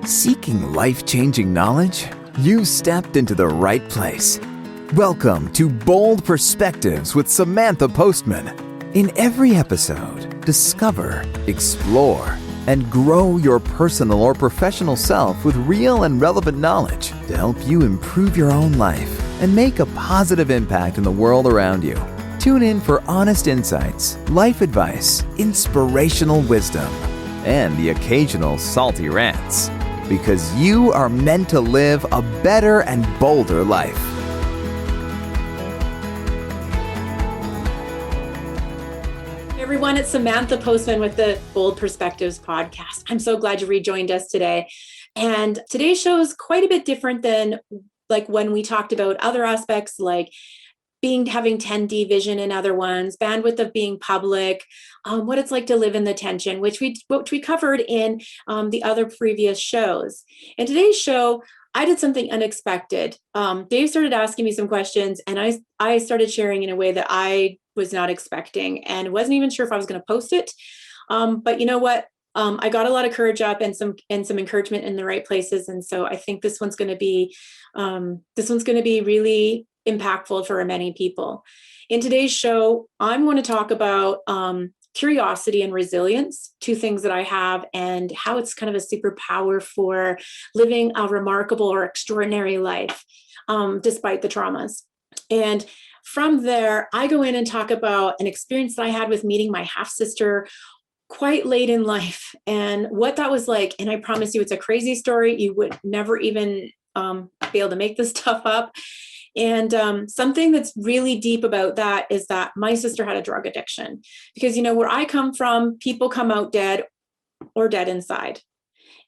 Seeking life-changing knowledge? You've stepped into the right place. Welcome to Bold Perspectives with Samantha Postman. In every episode, discover, explore, and grow your personal or professional self with real and relevant knowledge to help you improve your own life and make a positive impact in the world around you. Tune in for honest insights, life advice, inspirational wisdom, and the occasional salty rants. Because you are meant to live a better and bolder life. Hey everyone, it's Samantha Postman with the Bold Perspectives podcast. I'm so glad you rejoined us today. And today's show is quite a bit different than like when we talked about other aspects like having 10D vision and other ones, bandwidth of being public, what it's like to live in the tension, which we covered in the other previous shows. In today's show, I did something unexpected. Dave started asking me some questions, and I started sharing in a way that I was not expecting, and wasn't even sure if I was going to post it. But you know what? I got a lot of courage up and some encouragement in the right places, and so I think this one's going to be really impactful for many people. In today's show, I'm going to talk about curiosity and resilience, two things that I have, and how it's kind of a superpower for living a remarkable or extraordinary life, despite the traumas. And from there, I go in and talk about an experience that I had with meeting my half-sister quite late in life and what that was like. And I promise you, it's a crazy story. You would never even be able to make this stuff up. And something that's really deep about that is that my sister had a drug addiction, because, you know, where I come from, people come out dead or dead inside.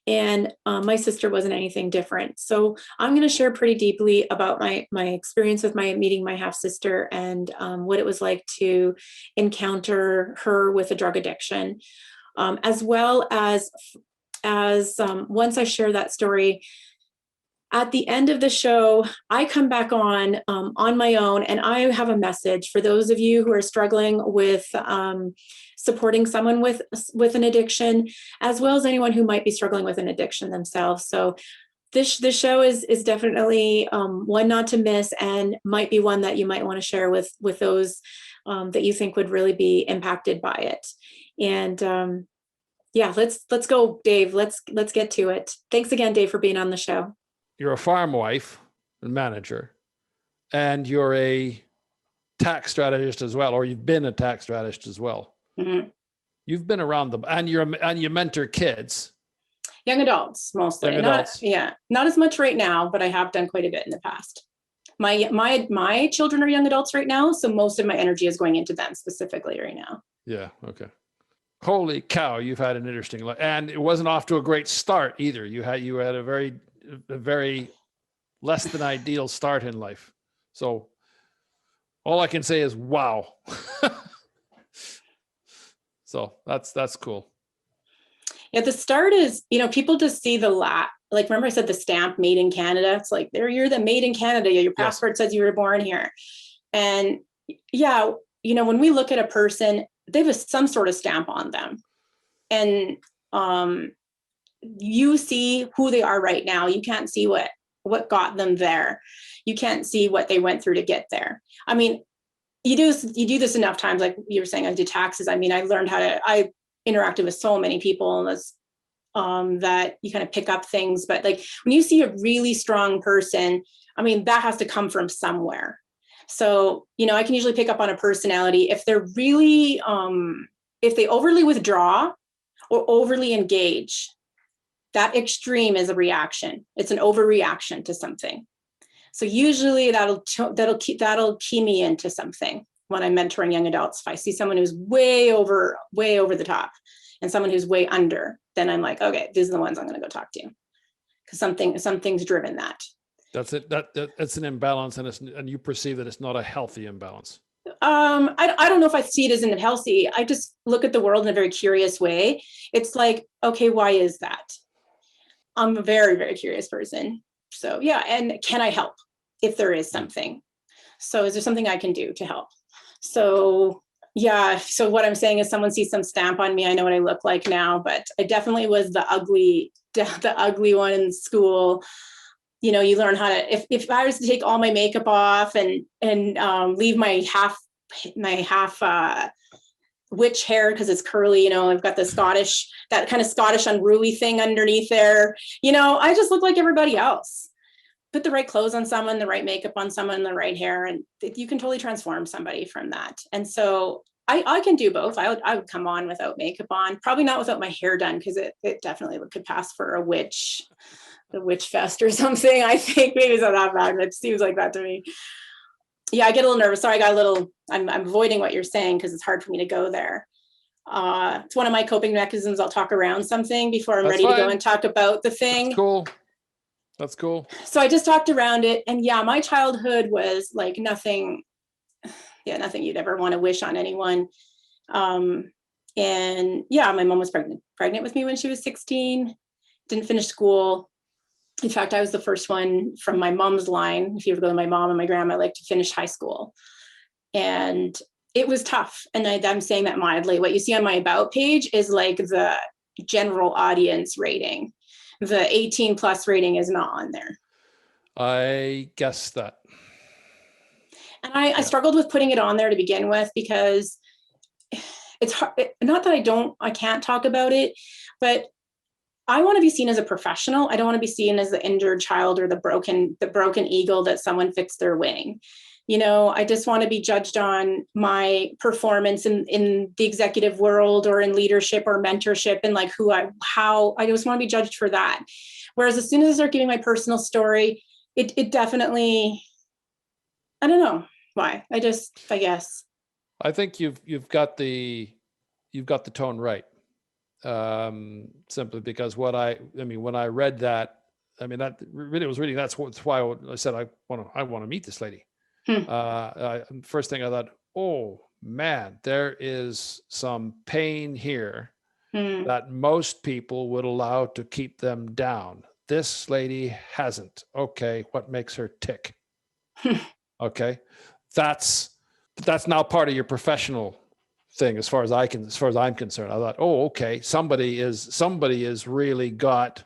And my sister wasn't anything different. So I'm going to share pretty deeply about my experience with meeting my half sister and what it was like to encounter her with a drug addiction, as well as once I share that story. At the end of the show, I come back on my own, and I have a message for those of you who are struggling with supporting someone with an addiction, as well as anyone who might be struggling with an addiction themselves. So this show is definitely one not to miss, and might be one that you might want to share with those that you think would really be impacted by it. And yeah, let's go, Dave. Let's get to it. Thanks again, Dave, for being on the show. You're a farm wife and manager, and you're a tax strategist as well, or you've been a tax strategist as well. Mm-hmm. You've been around them, and you mentor kids. Young adults, mostly. Young adults. Not as much right now, but I have done quite a bit in the past. My children are young adults right now, so most of my energy is going into them specifically right now. Yeah. Okay. Holy cow, you've had an interesting life, and it wasn't off to a great start either. You had a very less than ideal start in life. So all I can say is, wow. So that's cool. Yeah. The start is, people just see the like, remember I said the stamp made in Canada. It's like, you're the made in Canada. Your passport says you were born here. And yeah, when we look at a person, they have some sort of stamp on them. And, you see who they are right now. You can't see what got them there. You can't see what they went through to get there. I mean, you do this enough times, like you were saying, I did taxes. I mean, I learned I interacted with so many people, and that you kind of pick up things. But like when you see a really strong person, I mean, that has to come from somewhere. So, I can usually pick up on a personality if they're really, if they overly withdraw or overly engage. That extreme is a reaction. It's an overreaction to something. So usually that'll key me into something when I'm mentoring young adults. If I see someone who's way over the top and someone who's way under, then I'm like, okay, these are the ones I'm going to go talk to, because something's driven that. That's it. That's an imbalance, and you perceive that it's not a healthy imbalance. I don't know if I see it as unhealthy. I just look at the world in a very curious way. It's like, okay, why is that? I'm a very, very curious person. So yeah. And can I help if there is something? So is there something I can do to help? So yeah. So what I'm saying is someone sees some stamp on me. I know what I look like now, but I definitely was the ugly the ugly one in school. You know, you learn how to, if I was to take all my makeup off and leave my half witch hair, because it's curly, you know, I've got that kind of Scottish unruly thing underneath there. You know, I just look like everybody else. Put the right clothes on someone, the right makeup on someone, the right hair, and you can totally transform somebody from that. And so I can do both. I would come on without makeup on, probably not without my hair done, because it definitely could pass for a witch fest or something. I think maybe it's not that bad, but it seems like that to me. Yeah, I get a little nervous. Sorry, I'm avoiding what you're saying because it's hard for me to go there. It's one of my coping mechanisms. I'll talk around something before I'm ready to go and talk about the thing. That's cool. So I just talked around it. And yeah, my childhood was like nothing you'd ever want to wish on anyone. And yeah, my mom was pregnant with me when she was 16, didn't finish school. In fact, I was the first one from my mom's line. If you ever go to my mom and my grandma, like to finish high school. And it was tough. And I'm saying that mildly. What you see on my about page is like the general audience rating. The 18 plus rating is not on there. I guess that. And I struggled with putting it on there to begin with, because it's hard. Not that I can't talk about it, but I want to be seen as a professional. I don't want to be seen as the injured child or the broken eagle that someone fixed their wing. You know, I just want to be judged on my performance in the executive world or in leadership or mentorship, and like how I just want to be judged for that. Whereas as soon as I start giving my personal story, it definitely, I don't know why. I guess. I think you've got the tone right. Simply because when I read that, that really was reading. That's why I said I want to meet this lady. First thing I thought, oh man, there is some pain here that most people would allow to keep them down. This lady hasn't. Okay, what makes her tick? Okay, that's now part of your professional thing as far as I'm concerned. I thought, oh, okay, somebody is really got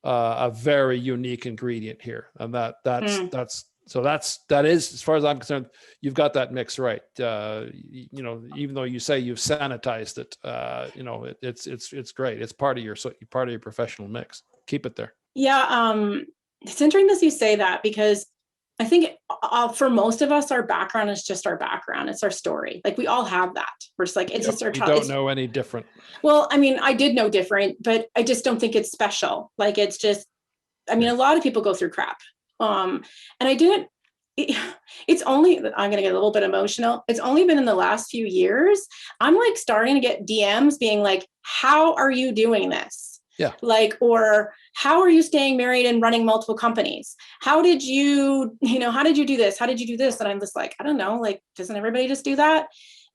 a very unique ingredient here, and that is, as far as I'm concerned, you've got that mix right. Even though you say you've sanitized it, it's great. It's part of your professional mix. Keep it there. Yeah, it's interesting that you say that, because I think for most of us, our background is just our background. It's our story. Like we all have that. We're just like, it's just our child. You don't know any different. Well, I did know different, but I just don't think it's special. Like it's just, a lot of people go through crap. And I didn't, it's only, I'm going to get a little bit emotional. It's only been in the last few years, I'm like starting to get DMs being like, how are you doing this? Yeah. Like, or how are you staying married and running multiple companies? How did you do this? How did you do this? And I'm just like, I don't know, like, doesn't everybody just do that?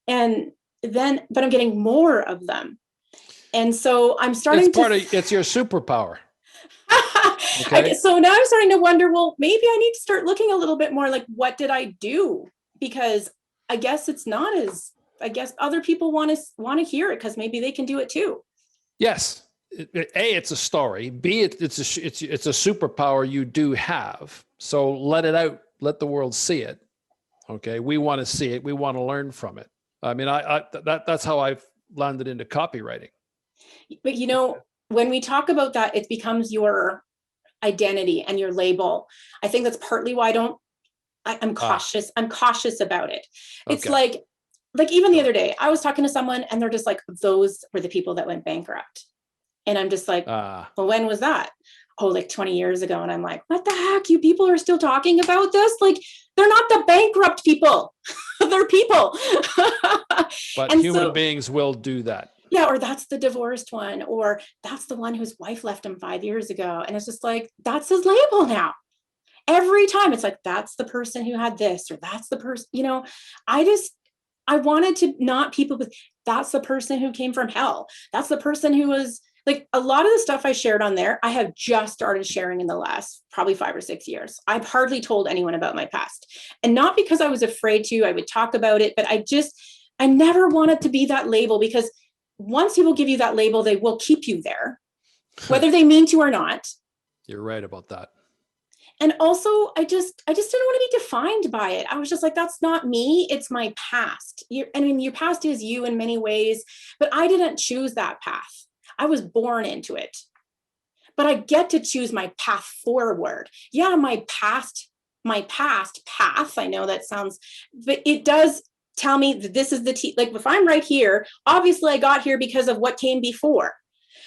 And then, but I'm getting more of them. And so I'm starting it's your superpower. Okay. So now I'm starting to wonder, well, maybe I need to start looking a little bit more like, what did I do? Because I guess it's not as, I guess other people want to hear it because maybe they can do it too. Yes. A, it's a story. B, it's a superpower you do have. So let it out. Let the world see it. Okay. We want to see it. We want to learn from it. That's how I've landed into copywriting. But when we talk about that, it becomes your identity and your label. I think that's partly why I'm cautious. I'm cautious about it. It's okay. like even the other day, I was talking to someone and they're just like, those were the people that went bankrupt. And I'm just like, well, when was that? Oh, like 20 years ago. And I'm like, what the heck? You people are still talking about this? Like, they're not the bankrupt people. They're people. But human beings will do that. Yeah, or that's the divorced one, or that's the one whose wife left him 5 years ago. And it's just like, that's his label now. Every time it's like, that's the person who had this, or that's the person, I wanted to not people, but that's the person who came from hell. That's the person who was like, a lot of the stuff I shared on there, I have just started sharing in the last probably 5 or 6 years. I've hardly told anyone about my past, and not because I was afraid to. I would talk about it, but I never wanted to be that label, because once people give you that label, they will keep you there. whether they mean to or not. You're right about that. And also, I just didn't want to be defined by it. I was just like, that's not me. It's my past. Your past is you in many ways, but I didn't choose that path. I was born into it. But I get to choose my path forward. Yeah, my past path. I know that sounds, but it does tell me that this is like if I'm right here, obviously I got here because of what came before.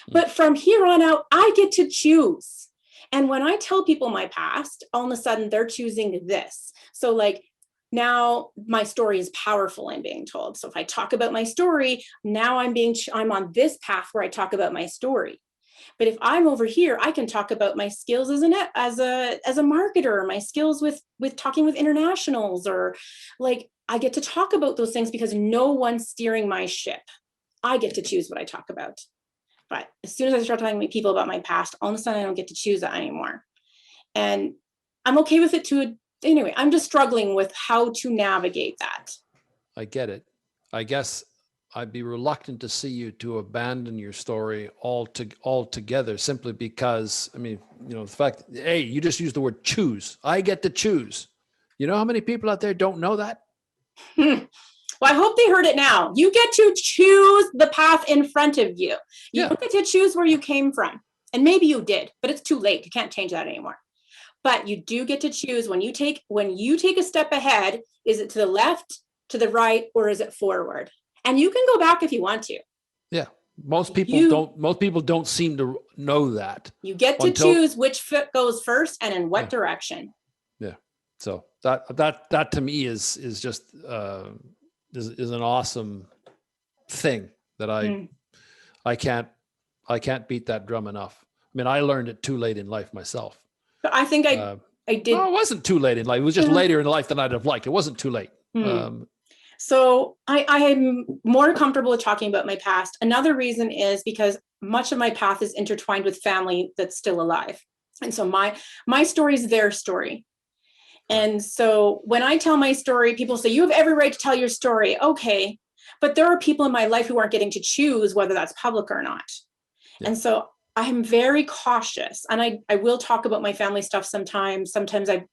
But from here on out, I get to choose. And when I tell people my past, all of a sudden they're choosing this. So like now my story is powerful, I'm being told. So if I talk about my story, now I'm on this path where I talk about my story. But if I'm over here, I can talk about my skills as a marketer, my skills with talking with internationals, or like I get to talk about those things because no one's steering my ship. I get to choose what I talk about. But as soon as I start talking to people about my past, all of a sudden I don't get to choose that anymore. And I'm okay with it too. Anyway, I'm just struggling with how to navigate that. I get it. I guess I'd be reluctant to see you to abandon your story altogether, simply because, I mean, the fact, hey, you just used the word choose. I get to choose. You know how many people out there don't know that? Well, I hope they heard it now. You get to choose the path in front of you. You don't get to choose where you came from. And maybe you did, but it's too late. You can't change that anymore. But you do get to choose when you take a step ahead, is it to the left, to the right, or is it forward? And you can go back if you want to. Yeah. Most people don't seem to know that. You get to choose which foot goes first and in what direction. Yeah. So that to me is just is an awesome thing that I can't beat that drum enough. I mean, I learned it too late in life myself. But I think I did. No, it wasn't too late in life. It was just later in life than I'd have liked. It wasn't too late. So I am more comfortable with talking about my past. Another reason is because much of my path is intertwined with family that's still alive. And so my story is their story. And so when I tell my story, people say, you have every right to tell your story. Okay. But there are people in my life who aren't getting to choose whether that's public or not. Yeah. And so I'm very cautious, and I will talk about my family stuff sometimes. Sometimes I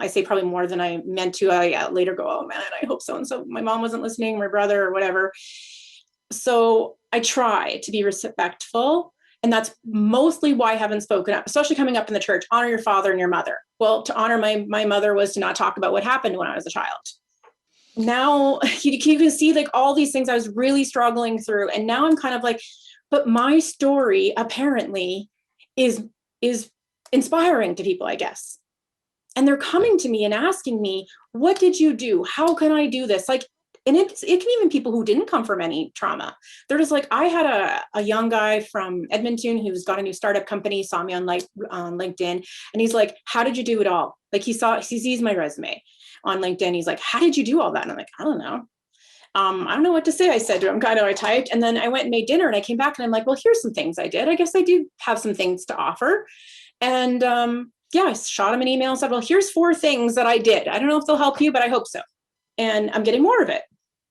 say probably more than I meant to. I later go, oh man, I hope so. And so my mom wasn't listening, my brother or whatever. So I try to be respectful. And that's mostly why I haven't spoken up, especially coming up in the church. Honor your father and your mother. Well, to honor my mother was to not talk about what happened when I was a child. Now you can see like all these things I was really struggling through. And now I'm kind of like, but my story apparently is inspiring to people, I guess. And they're coming to me and asking me, what did you do? How can I do this? Like, and it can even people who didn't come from any trauma. They're just like, I had a young guy from Edmonton who's got a new startup company, saw me on LinkedIn. And he's like, how did you do it all? Like he sees my resume on LinkedIn. He's like, how did you do all that? And I'm like, I don't know. I don't know what to say. I said to him, I typed, and then I went and made dinner and I came back and I'm like, well, here's some things I did. I guess I do have some things to offer. And I shot him an email and said, well, here's 4 things that I did. I don't know if they'll help you, but I hope so. And I'm getting more of it.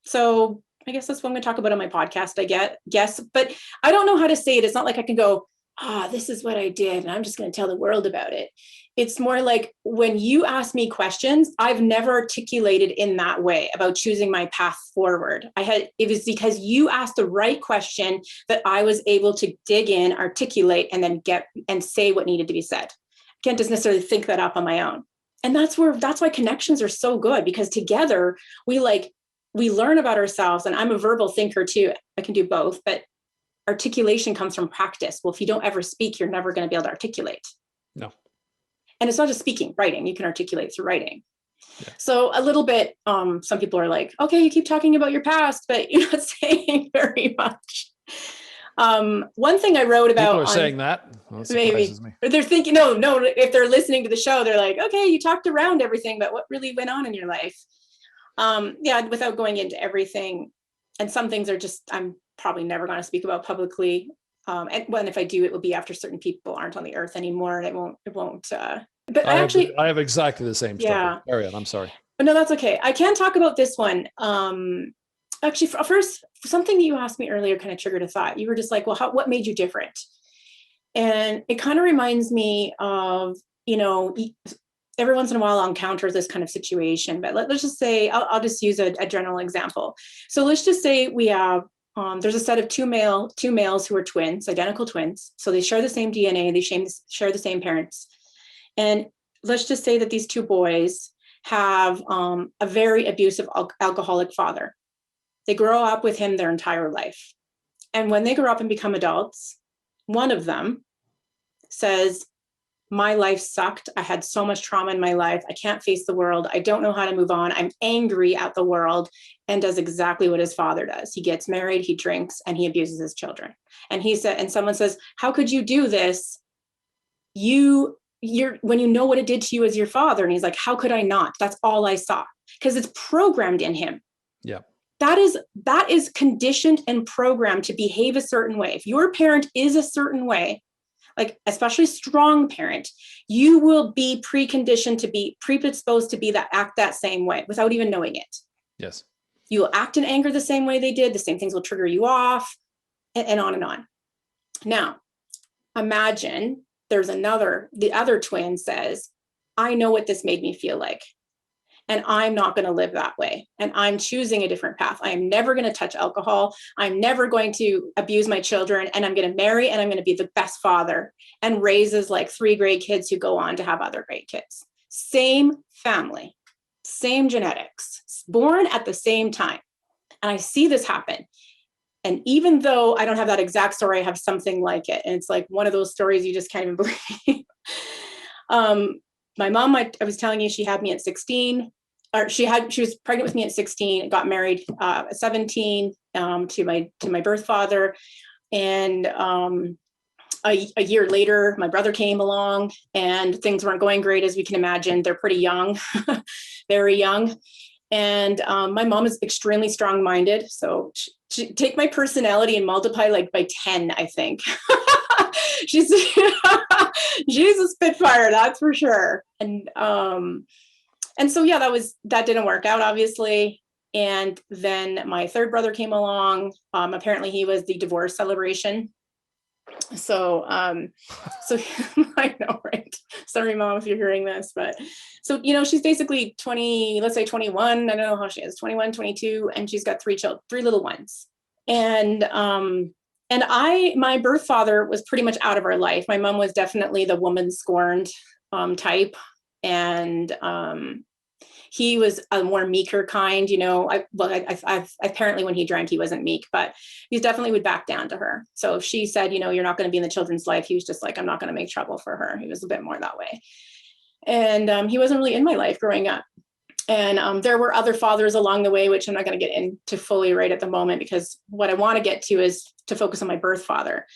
So I guess that's what I'm going to talk about on my podcast, I guess, but I don't know how to say it. It's not like I can go, this is what I did, and I'm just going to tell the world about it. It's more like when you ask me questions, I've never articulated in that way about choosing my path forward. It was because you asked the right question that I was able to dig in, articulate, and then get and say what needed to be said. I can't just necessarily think that up on my own. And that's why connections are so good, because together we learn about ourselves. And I'm a verbal thinker too. I can do both, but articulation comes from practice. Well, if you don't ever speak, you're never going to be able to articulate. No. And it's not just speaking, writing. You can articulate through writing. Yeah. So a little bit, some people are like, okay, you keep talking about your past, but you're not saying very much. One thing I wrote about— People are saying that. Well, that maybe me. They're thinking, no, if they're listening to the show, they're like, okay, you talked around everything, but what really went on in your life? Without going into everything. And some things are just, I'm probably never going to speak about publicly. And if I do, it will be after certain people aren't on the earth anymore, and it won't. But I have exactly the same struggle. Carry on. I'm sorry. No, that's okay. I can talk about this one. Actually, first, something that you asked me earlier kind of triggered a thought. You were just like, well, what made you different? And it kind of reminds me of, every once in a while I'll encounter this kind of situation, but let's just say, I'll just use a general example. So let's just say we have, there's a set of two males who are twins, identical twins. So they share the same DNA, they share the same parents. And let's just say that these two boys have a very abusive alcoholic father. They grow up with him their entire life. And when they grow up and become adults, one of them says, my life sucked. I had so much trauma in my life. I can't face the world. I don't know how to move on. I'm angry at the world, and does exactly what his father does. He gets married, he drinks, and he abuses his children. And and someone says, how could you do this? When you know what it did to you as your father. And he's like, how could I not? That's all I saw. Because it's programmed in him. Yeah. That is conditioned and programmed to behave a certain way. If your parent is a certain way, like especially strong parent, you will be preconditioned to be predisposed to act that same way without even knowing it. Yes. You will act in anger the same way they did. The same things will trigger you off, and on and on. Now, imagine the other twin says, I know what this made me feel like, and I'm not going to live that way. And I'm choosing a different path. I am never going to touch alcohol. I'm never going to abuse my children. And I'm going to marry, and I'm going to be the best father, and raises like 3 great kids who go on to have other great kids. Same family, same genetics, born at the same time. And I see this happen. And even though I don't have that exact story, I have something like it. And it's like one of those stories you just can't even believe. My mom, I was telling you, she had me at 16. Or she was pregnant with me at 16, got married at 17 to my birth father. And a year later, my brother came along, and things weren't going great, as we can imagine. They're pretty young, very young. And my mom is extremely strong-minded. So she take my personality and multiply like by 10, I think. she's a Spitfire, that's for sure. And so, yeah, that didn't work out, obviously. And then my third brother came along. Apparently he was the divorce celebration. So I know, right? Sorry, Mom, if you're hearing this, but so, she's basically 20, let's say 21. I don't know how she is, 21, 22. And she's got 3 little ones. And my birth father was pretty much out of our life. My mom was definitely the woman scorned type. And he was a more meeker kind, apparently when he drank, he wasn't meek, but he definitely would back down to her. So if she said, you're not going to be in the children's life, he was just like, I'm not going to make trouble for her. He was a bit more that way. And he wasn't really in my life growing up. And there were other fathers along the way, which I'm not going to get into fully right at the moment, because what I want to get to is to focus on my birth father.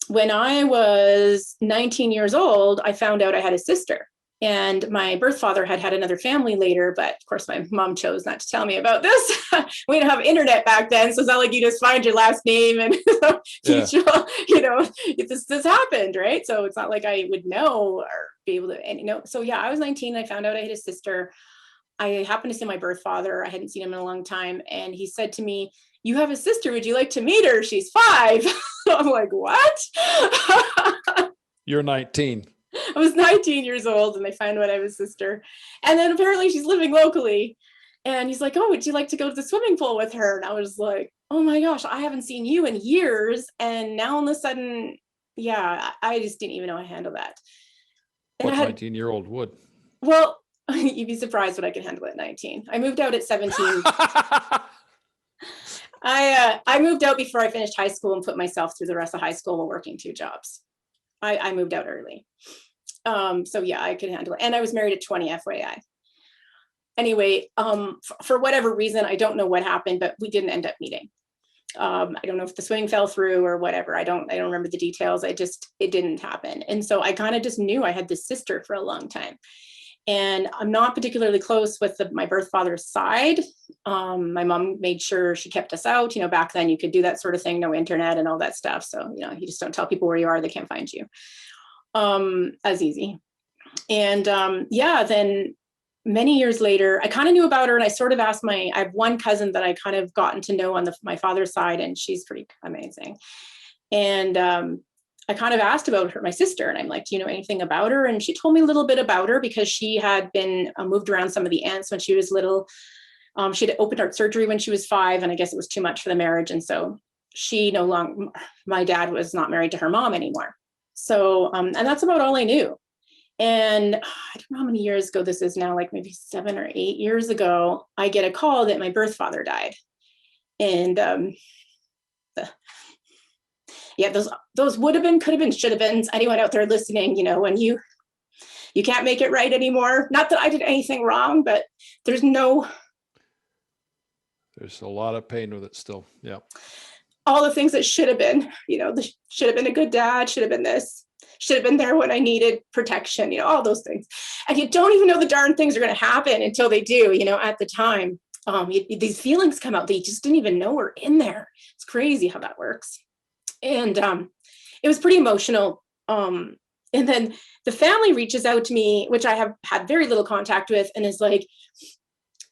When I was 19 years old, I found out I had a sister. And my birth father had another family later, but of course my mom chose not to tell me about this. We didn't have internet back then, so it's not like you just find your last name and this happened, right? So it's not like I would know or be able to, So yeah, I was 19. I found out I had a sister. I happened to see my birth father. I hadn't seen him in a long time, and he said to me, "You have a sister. Would you like to meet her? She's 5." I'm like, what? You're 19. I was 19 years old, and they found out I have a sister. And then apparently she's living locally. And he's like, "Oh, would you like to go to the swimming pool with her?" And I was like, oh my gosh, I haven't seen you in years. And now all of a sudden, yeah, I just didn't even know how to handle that. And what 19-year-old would? Well, you'd be surprised what I can handle at 19. I moved out at 17. I moved out before I finished high school and put myself through the rest of high school while working 2 jobs. I moved out early. So yeah, I could handle it. And I was married at 20, FYI. Anyway, for whatever reason, I don't know what happened, but we didn't end up meeting. I don't know if the swimming fell through or whatever. I don't remember the details. It didn't happen. And so I kind of just knew I had this sister for a long time. And I'm not particularly close with my birth father's side. My mom made sure she kept us out. Back then you could do that sort of thing, no internet and all that stuff. So, you just don't tell people where you are, they can't find you as easy. And then many years later, I kind of knew about her, and I sort of asked I have one cousin that I kind of gotten to know on my father's side, and she's pretty amazing. And I kind of asked about her, my sister, and I'm like, do you know anything about her? And she told me a little bit about her because she had been moved around some of the aunts when she was little. She had open heart surgery when she was 5, and I guess it was too much for the marriage. And so my dad was not married to her mom anymore. So, and that's about all I knew. And I don't know how many years ago this is now, like maybe 7 or 8 years ago, I get a call that my birth father died. And yeah, those would have been, could have been, should have been. Anyone out there listening, when you can't make it right anymore. Not that I did anything wrong, but there's a lot of pain with it still. Yeah. All the things that should have been, should have been a good dad, should have been this, should have been there when I needed protection, all those things. And you don't even know the darn things are going to happen until they do, at the time. These feelings come out that you just didn't even know were in there. It's crazy how that works. And it was pretty emotional. And then the family reaches out to me, which I have had very little contact with, and is like,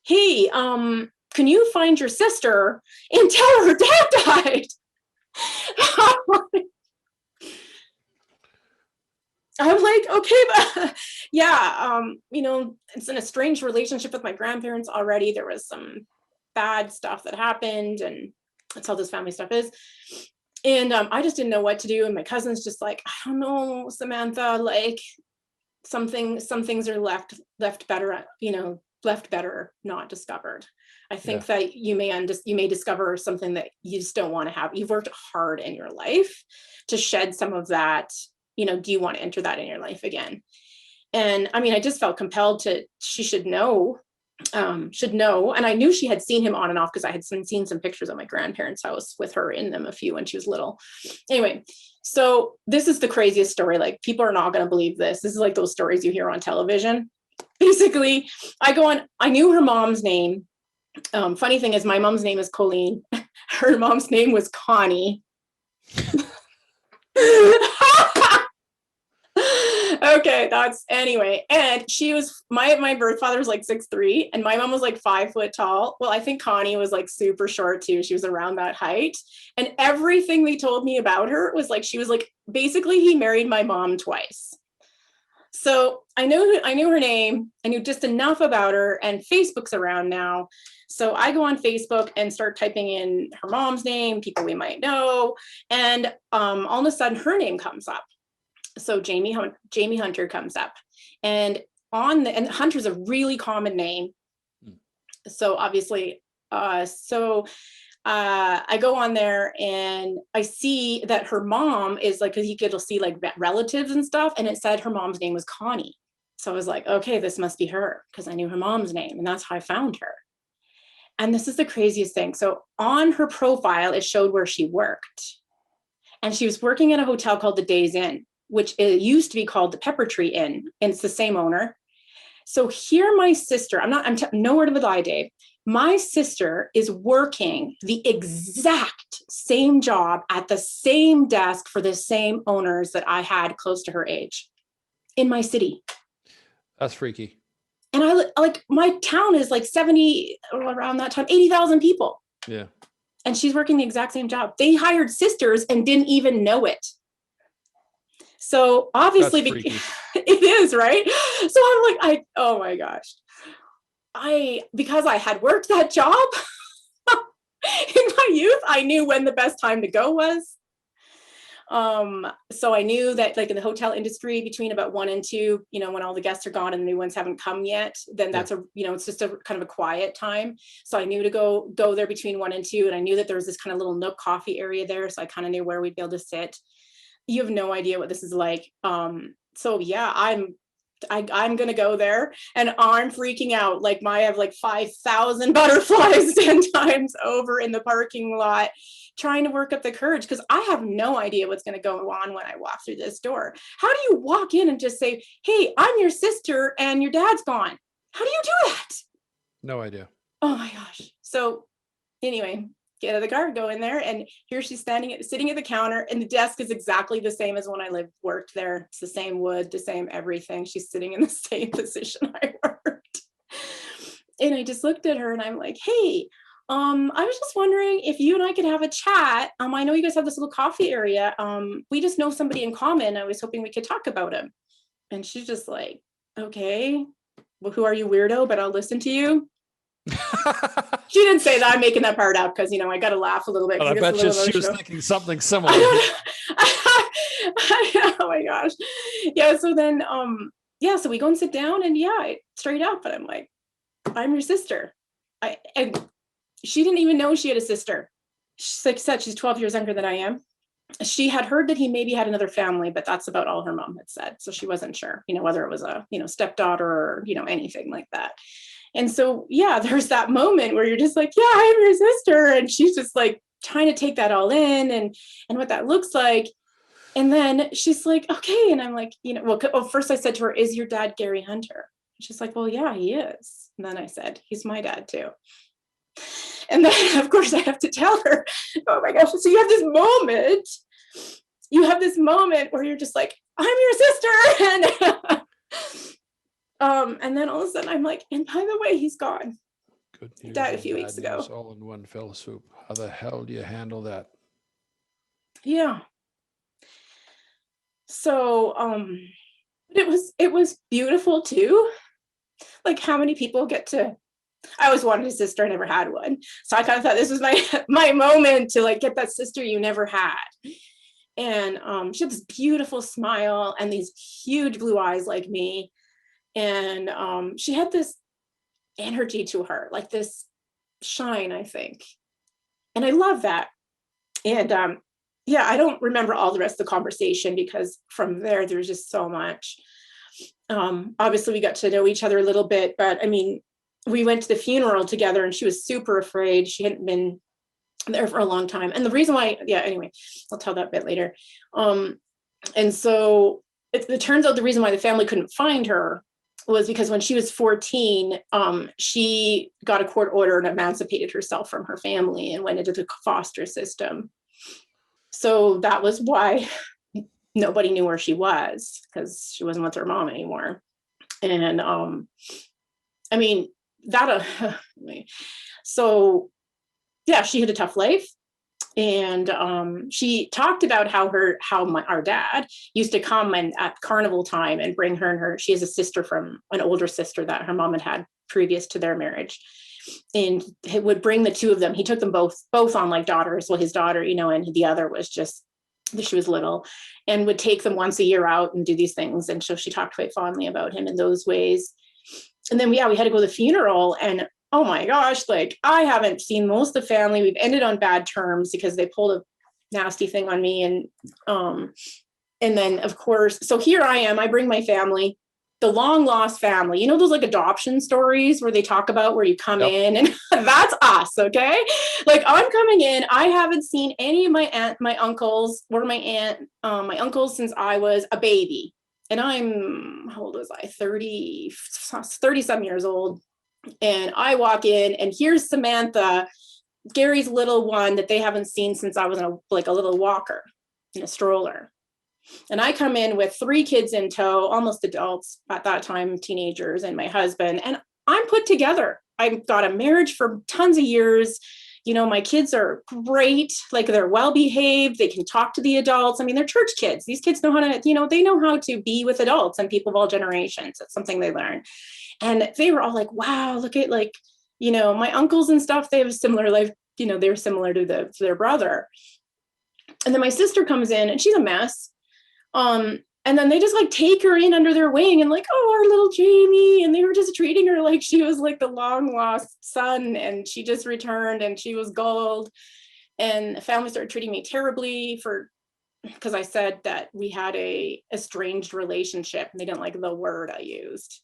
hey, can you find your sister and tell her her dad died? I'm like, okay, but yeah, it's in a strange relationship with my grandparents already. There was some bad stuff that happened, and that's how this family stuff is. And I just didn't know what to do. And my cousin's just like, I don't know, Samantha, like some things are left better, left better not discovered. I think that you may discover something that you just don't want to have. You've worked hard in your life to shed some of that. Do you want to enter that in your life again? And I mean, I just felt compelled she should know. And I knew she had seen him on and off because I had seen some pictures of my grandparents' house with her in them, a few when she was little. Anyway, so this is the craziest story. Like, people are not going to believe this. This is like those stories you hear on television. Basically, I knew her mom's name. Funny thing is, my mom's name is Colleen. Her mom's name was Connie. Okay, anyway. And she was, my birth father was like 6'3", and my mom was like 5 foot tall. Well, I think Connie was like super short too. She was around that height. And everything they told me about her was like, she was like, basically he married my mom twice. So I knew her name. I knew just enough about her, and Facebook's around now. So I go on Facebook and start typing in her mom's name, people we might know. And all of a sudden her name comes up. So Jamie Hunter comes up, and Hunter's a really common name. So obviously, I go on there and I see that her mom is like, because you get to see like relatives and stuff, and it said her mom's name was Connie. So I was like, okay, this must be her, because I knew her mom's name, and that's how I found her. And this is the craziest thing. So on her profile, it showed where she worked, and she was working at a hotel called the Days Inn, which it used to be called the Pepper Tree Inn, and it's the same owner. So here my sister, I'm nowhere to lie, Dave. My sister is working the exact same job at the same desk for the same owners that I had close to her age in my city. That's freaky. And my town is like 70, around that time, 80,000 people. Yeah. And she's working the exact same job. They hired sisters and didn't even know it. So obviously, it is, right? So I'm like, oh my gosh. Because I had worked that job in my youth, I knew when the best time to go was. So I knew that like in the hotel industry, between about 1 and 2, when all the guests are gone and the new ones haven't come yet, then that's it's just a kind of a quiet time. So I knew to go there between 1 and 2. And I knew that there was this kind of little nook coffee area there. So I kind of knew where we'd be able to sit. You have no idea what this is like. So yeah, I'm going to go there, and I'm freaking out. Like I have like 5,000 butterflies 10 times over in the parking lot, trying to work up the courage, because I have no idea what's going to go on when I walk through this door. How do you walk in and just say, hey, I'm your sister and your dad's gone? How do you do that? No idea. Oh my gosh. So anyway, get out of the car, go in there, and here she's sitting at the counter, and the desk is exactly the same as when I worked there. It's the same wood, the same everything. She's sitting in the same position I worked. And I just looked at her and I'm like, hey, I was just wondering if you and I could have a chat. I know you guys have this little coffee area. We just know somebody in common. I was hoping we could talk about him. And she's just like, okay, well, who are you, weirdo? But I'll listen to you. She didn't say that. I'm making that part up because, I got to laugh a little bit. But I bet she was thinking something similar. Oh my gosh. Yeah. So then, so we go and sit down and straight up. But I'm like, I'm your sister. And she didn't even know she had a sister. Like I said, she's 12 years younger than I am. She had heard that he maybe had another family, but that's about all her mom had said. So she wasn't sure, whether it was a, stepdaughter or, anything like that. And so, there's that moment where you're just like, yeah, I'm your sister. And she's just like trying to take that all in and what that looks like. And then she's like, okay. And I'm like, first I said to her, is your dad Gary Hunter? She's like, well, yeah, he is. And then I said, he's my dad too. And then, of course, I have to tell her, oh my gosh. So you have this moment where you're just like, I'm your sister. And then all of a sudden I'm like, and by the way, he's gone. Good He died a few weeks ago. All in one fell swoop. How the hell do you handle that? Yeah. So, it was beautiful too. Like how many people I always wanted a sister, I never had one. So I kind of thought this was my moment to like get that sister you never had. And she had this beautiful smile and these huge blue eyes like me. And she had this energy to her, like this shine, I think. And I love that. And I don't remember all the rest of the conversation because from there's just so much. Obviously we got to know each other a little bit, but I mean, we went to the funeral together and she was super afraid. She hadn't been there for a long time. And the reason why, anyway, I'll tell that bit later. And so it turns out the reason why the family couldn't find her was because when she was 14, she got a court order and emancipated herself from her family and went into the foster system. So that was why nobody knew where she was, because she wasn't with her mom anymore. And I mean, so she had a tough life. And she talked about how our dad used to come at carnival time and bring her she has a sister from an older sister that her mom had previous to their marriage. And he would bring the two of them. He took them both on like daughters. Well, his daughter, and the other was just, she was little, and would take them once a year out and do these things. And so she talked quite fondly about him in those ways. And then we had to go to the funeral, and oh my gosh, like I haven't seen most of the family. We've ended on bad terms because they pulled a nasty thing on me. And then of course, so here I am, I bring my family, the long lost family, those like adoption stories where they talk about where you come in, and that's us. Okay. Like I'm coming in, I haven't seen any of my uncles or my uncles since I was a baby. And I'm, how old was I? 30 some years old. And I walk in and here's Samantha, Gary's little one that they haven't seen since I was a little walker in a stroller. And I come in with 3 kids in tow, almost adults at that time, teenagers, and my husband, and I'm put together. I've got a marriage for tons of years. My kids are great. Like they're well-behaved. They can talk to the adults. I mean, they're church kids. These kids know how to, they know how to be with adults and people of all generations. It's something they learn. And they were all like, wow, look at my uncles and stuff. They have a similar life. They're similar to their brother. And then my sister comes in and she's a mess. And then they just take her in under their wing and oh, our little Jamie. And they were just treating her like she was like the long lost son. And she just returned and she was gold. And the family started treating me terribly because I said that we had a estranged relationship and they didn't like the word I used.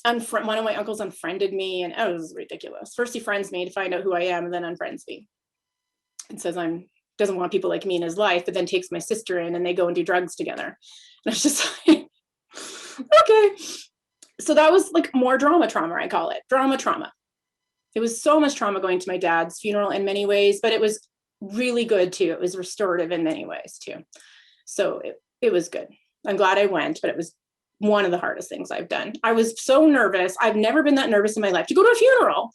One of my uncles unfriended me, and it was ridiculous. First he friends me to find out who I am and then unfriends me and says doesn't want people like me in his life, but then takes my sister in and they go and do drugs together. And I was just like, okay. So that was more trauma, I call it trauma. It was so much trauma going to my dad's funeral in many ways, but it was really good too. It was restorative in many ways too. So it was good. I'm glad I went, but it was one of the hardest things I've done. I was so nervous. I've never been that nervous in my life to go to a funeral.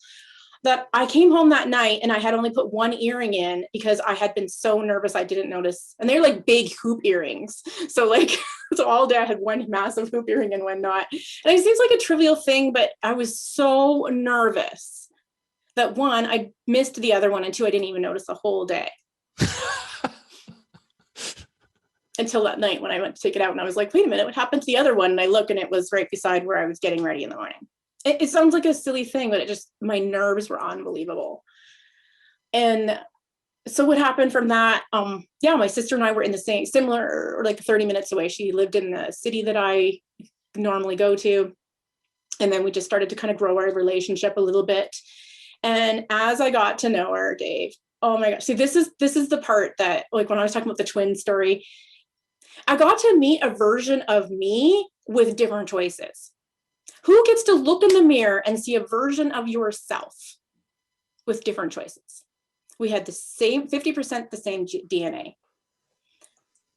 that I came home that night and I had only put one earring in because I had been so nervous I didn't notice. And they're like big hoop earrings. So like, so all day I had one massive hoop earring and one not. And it seems like a trivial thing, but I was so nervous that one, I missed the other one, and two, I didn't even notice the whole day. Until that night when I went to take it out and I was like, wait a minute, what happened to the other one? And I look and it was right beside where I was getting ready in the morning. It sounds like a silly thing, but my nerves were unbelievable. And so what happened from that? My sister and I were in the similar, like 30 minutes away. She lived in the city that I normally go to. And then we just started to kind of grow our relationship a little bit. And as I got to know her, Dave, oh my gosh, see, this is the part that, like, when I was talking about the twin story, I got to meet a version of me with different choices. Who gets to look in the mirror and see a version of yourself with different choices? We had the same 50% the same DNA.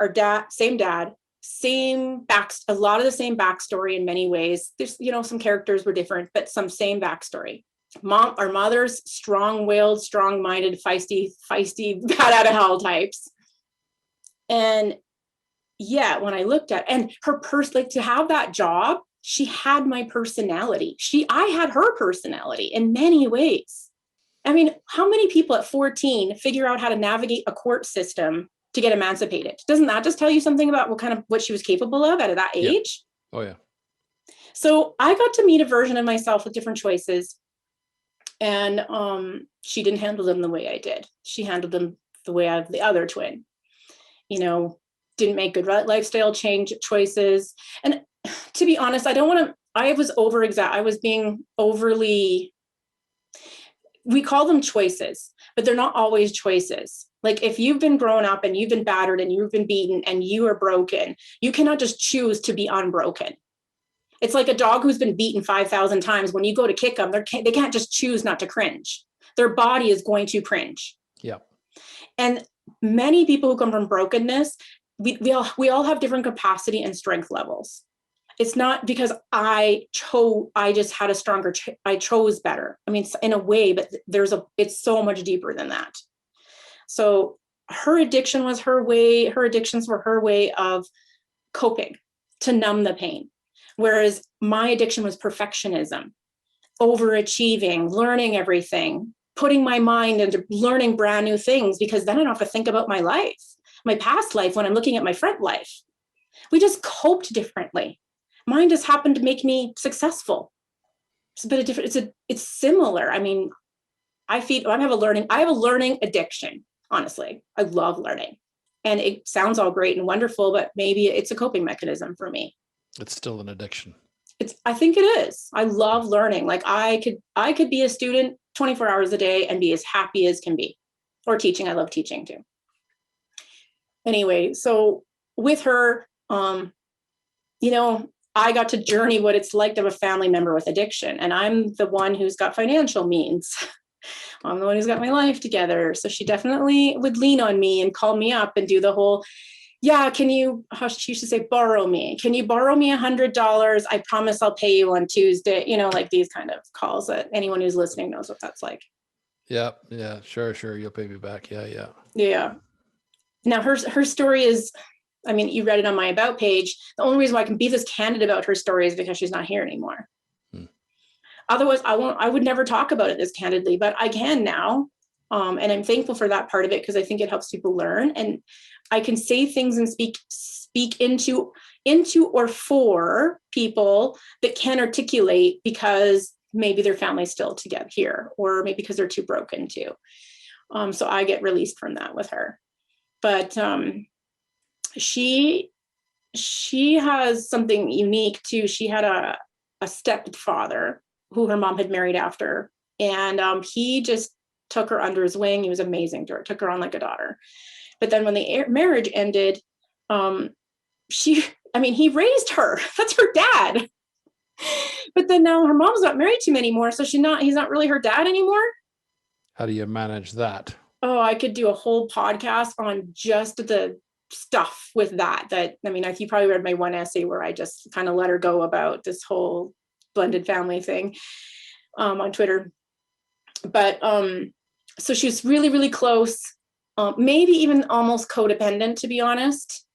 Our same dad, a lot of the same backstory in many ways. There's, some characters were different, but some same backstory. Our mother's strong-willed, strong-minded, feisty, bad out of hell types. And yeah, when I looked at, and her like to have that job, she had my personality. I had her personality in many ways. I mean, how many people at 14 figure out how to navigate a court system to get emancipated? Doesn't that just tell you something about what she was capable of at that age? Yeah. Oh yeah. So I got to meet a version of myself with different choices. And she didn't handle them the way I did. She handled them the way of the other twin, didn't make good lifestyle change choices. And to be honest, I was being overly, we call them choices, but they're not always choices. Like if you've been grown up and you've been battered and you've been beaten and you are broken, you cannot just choose to be unbroken. It's like a dog who's been beaten 5,000 times. When you go to kick them, they can't just choose not to cringe. Their body is going to cringe. Yeah. And many people who come from brokenness, we all have different capacity and strength levels. It's not because I just had a stronger, I chose better. I mean, in a way, but it's so much deeper than that. So her addiction was her way, her addictions were her way of coping to numb the pain. Whereas my addiction was perfectionism, overachieving, learning everything, putting my mind into learning brand new things, because then I don't have to think about my life, my past life when I'm looking at my front life. We just coped differently. Mine just happened to make me successful. It's a bit of different, it's similar. I mean, I have a learning addiction, honestly. I love learning. And it sounds all great and wonderful, but maybe it's a coping mechanism for me. It's still an addiction. I think it is. I love learning. Like I could be a student 24 hours a day and be as happy as can be. Or teaching. I love teaching too. Anyway, so with her, I got to journey what it's like to have a family member with addiction. And I'm the one who's got financial means. I'm the one who's got my life together. So she definitely would lean on me and call me up and do the whole, yeah, she used to say, borrow me. Can you borrow me $100? I promise I'll pay you on Tuesday. Like these kind of calls that anyone who's listening knows what that's like. Yeah. Yeah. Sure. You'll pay me back. Yeah. Yeah. Now her story is, I mean, you read it on my About page. The only reason why I can be this candid about her story is because she's not here anymore. Otherwise, I would never talk about it this candidly, but I can now. And I'm thankful for that part of it because I think it helps people learn. And I can say things and speak into or for people that can articulate because maybe their family's still together here, or maybe because they're too broken too. So I get released from that with her. But she has something unique too. She had a stepfather who her mom had married after, and he just took her under his wing. He was amazing to her, took her on like a daughter. But then when the marriage ended, he raised her. That's her dad. But then now her mom's not married to him anymore, so he's not really her dad anymore. How do you manage that? Oh, I could do a whole podcast on just the stuff with that. You probably read my one essay where I just kind of let her go about this whole blended family thing on Twitter. But so she was really, really close, maybe even almost codependent, to be honest,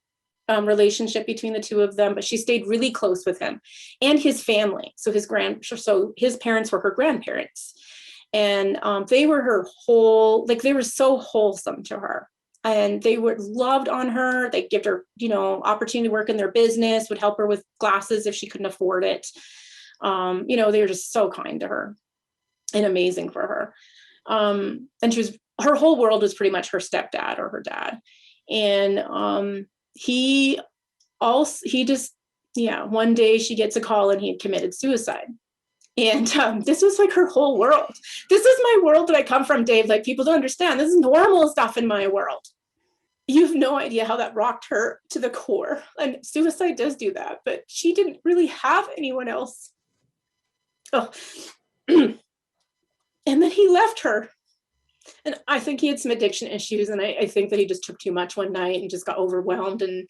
relationship between the two of them. But she stayed really close with him and his family. So his parents were her grandparents, and they were her whole, like, they were so wholesome to her. And they were loved on her. They give her, opportunity to work in their business, would help her with glasses if she couldn't afford it. They were just so kind to her and amazing for her. And her whole world was pretty much her stepdad or her dad. And one day she gets a call and he had committed suicide. And this was like her whole world. This is my world that I come from, Dave. Like, people don't understand. This is normal stuff in my world. You have no idea how that rocked her to the core. And suicide does do that, but she didn't really have anyone else. Oh. And then he left her. And I think he had some addiction issues. And I think that he just took too much one night and just got overwhelmed. And,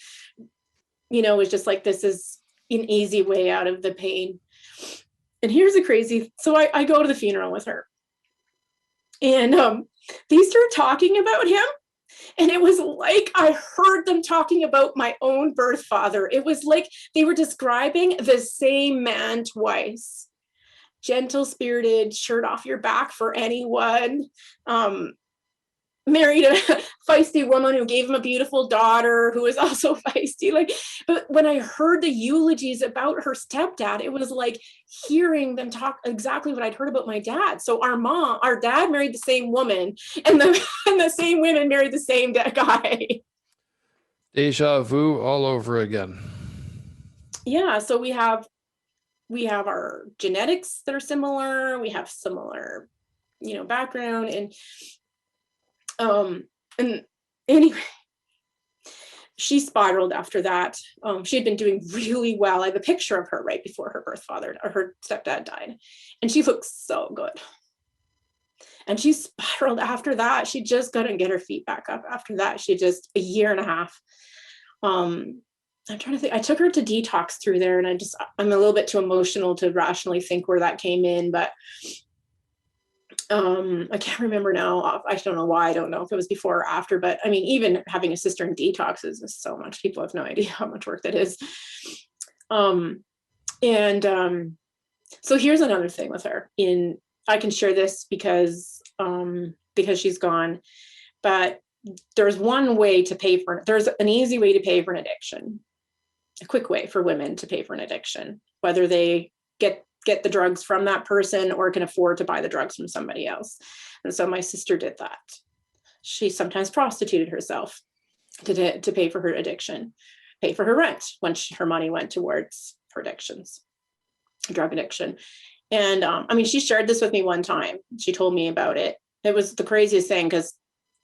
was just like, this is an easy way out of the pain. And here's the crazy. So I go to the funeral with her. And they start talking about him. And it was like I heard them talking about my own birth father. It was like they were describing the same man twice. Gentle-spirited, shirt off your back for anyone. Married a feisty woman who gave him a beautiful daughter who was also feisty. But when I heard the eulogies about her stepdad, it was like hearing them talk exactly what I'd heard about my dad. So our dad married the same woman, and the same women married the same guy. Deja vu all over again. Yeah. So we have our genetics that are similar. We have similar, background, and anyway, she spiraled after that. She had been doing really well. I have a picture of her right before her stepdad died, and she looked so good. And she spiraled after that. She just couldn't get her feet back up after that. She just a year and a half. I'm trying to think. I took her to detox through there, and I'm a little bit too emotional to rationally think where that came in, but I can't remember now. I don't know why. I don't know if it was before or after, but I mean, even having a sister in detox is so much. People have no idea how much work that is. So here's another thing with her. I can share this because she's gone, but there's one way to pay for it. There's an easy way to pay for an addiction, a quick way for women to pay for an addiction, whether they get the drugs from that person or can afford to buy the drugs from somebody else. And so my sister did that. She sometimes prostituted herself to pay for her addiction, pay for her rent when her money went towards her addictions, drug addiction. And she shared this with me one time. She told me about it. It was the craziest thing because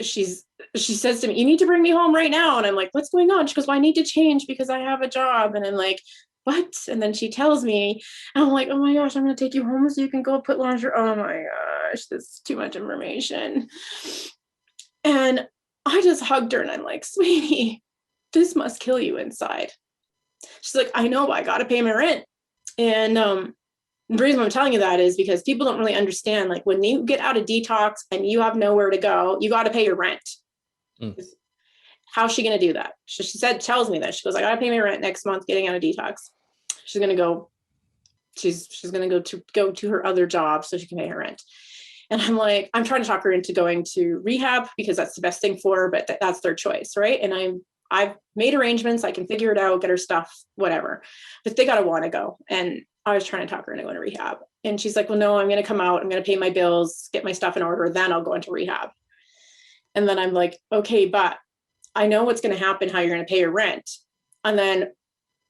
she says to me, "You need to bring me home right now." And I'm like, "What's going on?" She goes, "Well, I need to change because I have a job." And I'm like, "What?" And then she tells me, and I'm like, "Oh my gosh, I'm going to take you home so you can go put lingerie." Oh my gosh, this is too much information. And I just hugged her and I'm like, "Sweetie, this must kill you inside." She's like, "I know, but I got to pay my rent." And the reason I'm telling you that is because people don't really understand, like, when you get out of detox and you have nowhere to go, you got to pay your rent. How's she going to do that? She tells me that. She goes, "I got to pay my rent next month getting out of detox." She's going to go to her other job so she can pay her rent. And I'm like, I'm trying to talk her into going to rehab because that's the best thing for her, but that's their choice. Right. And I've made arrangements. I can figure it out, get her stuff, whatever, but they got to want to go. And I was trying to talk her into going to rehab. And she's like, "Well, no, I'm going to come out. I'm going to pay my bills, get my stuff in order. Then I'll go into rehab." And then I'm like, "Okay, but I know what's going to happen, how you're going to pay your rent. And then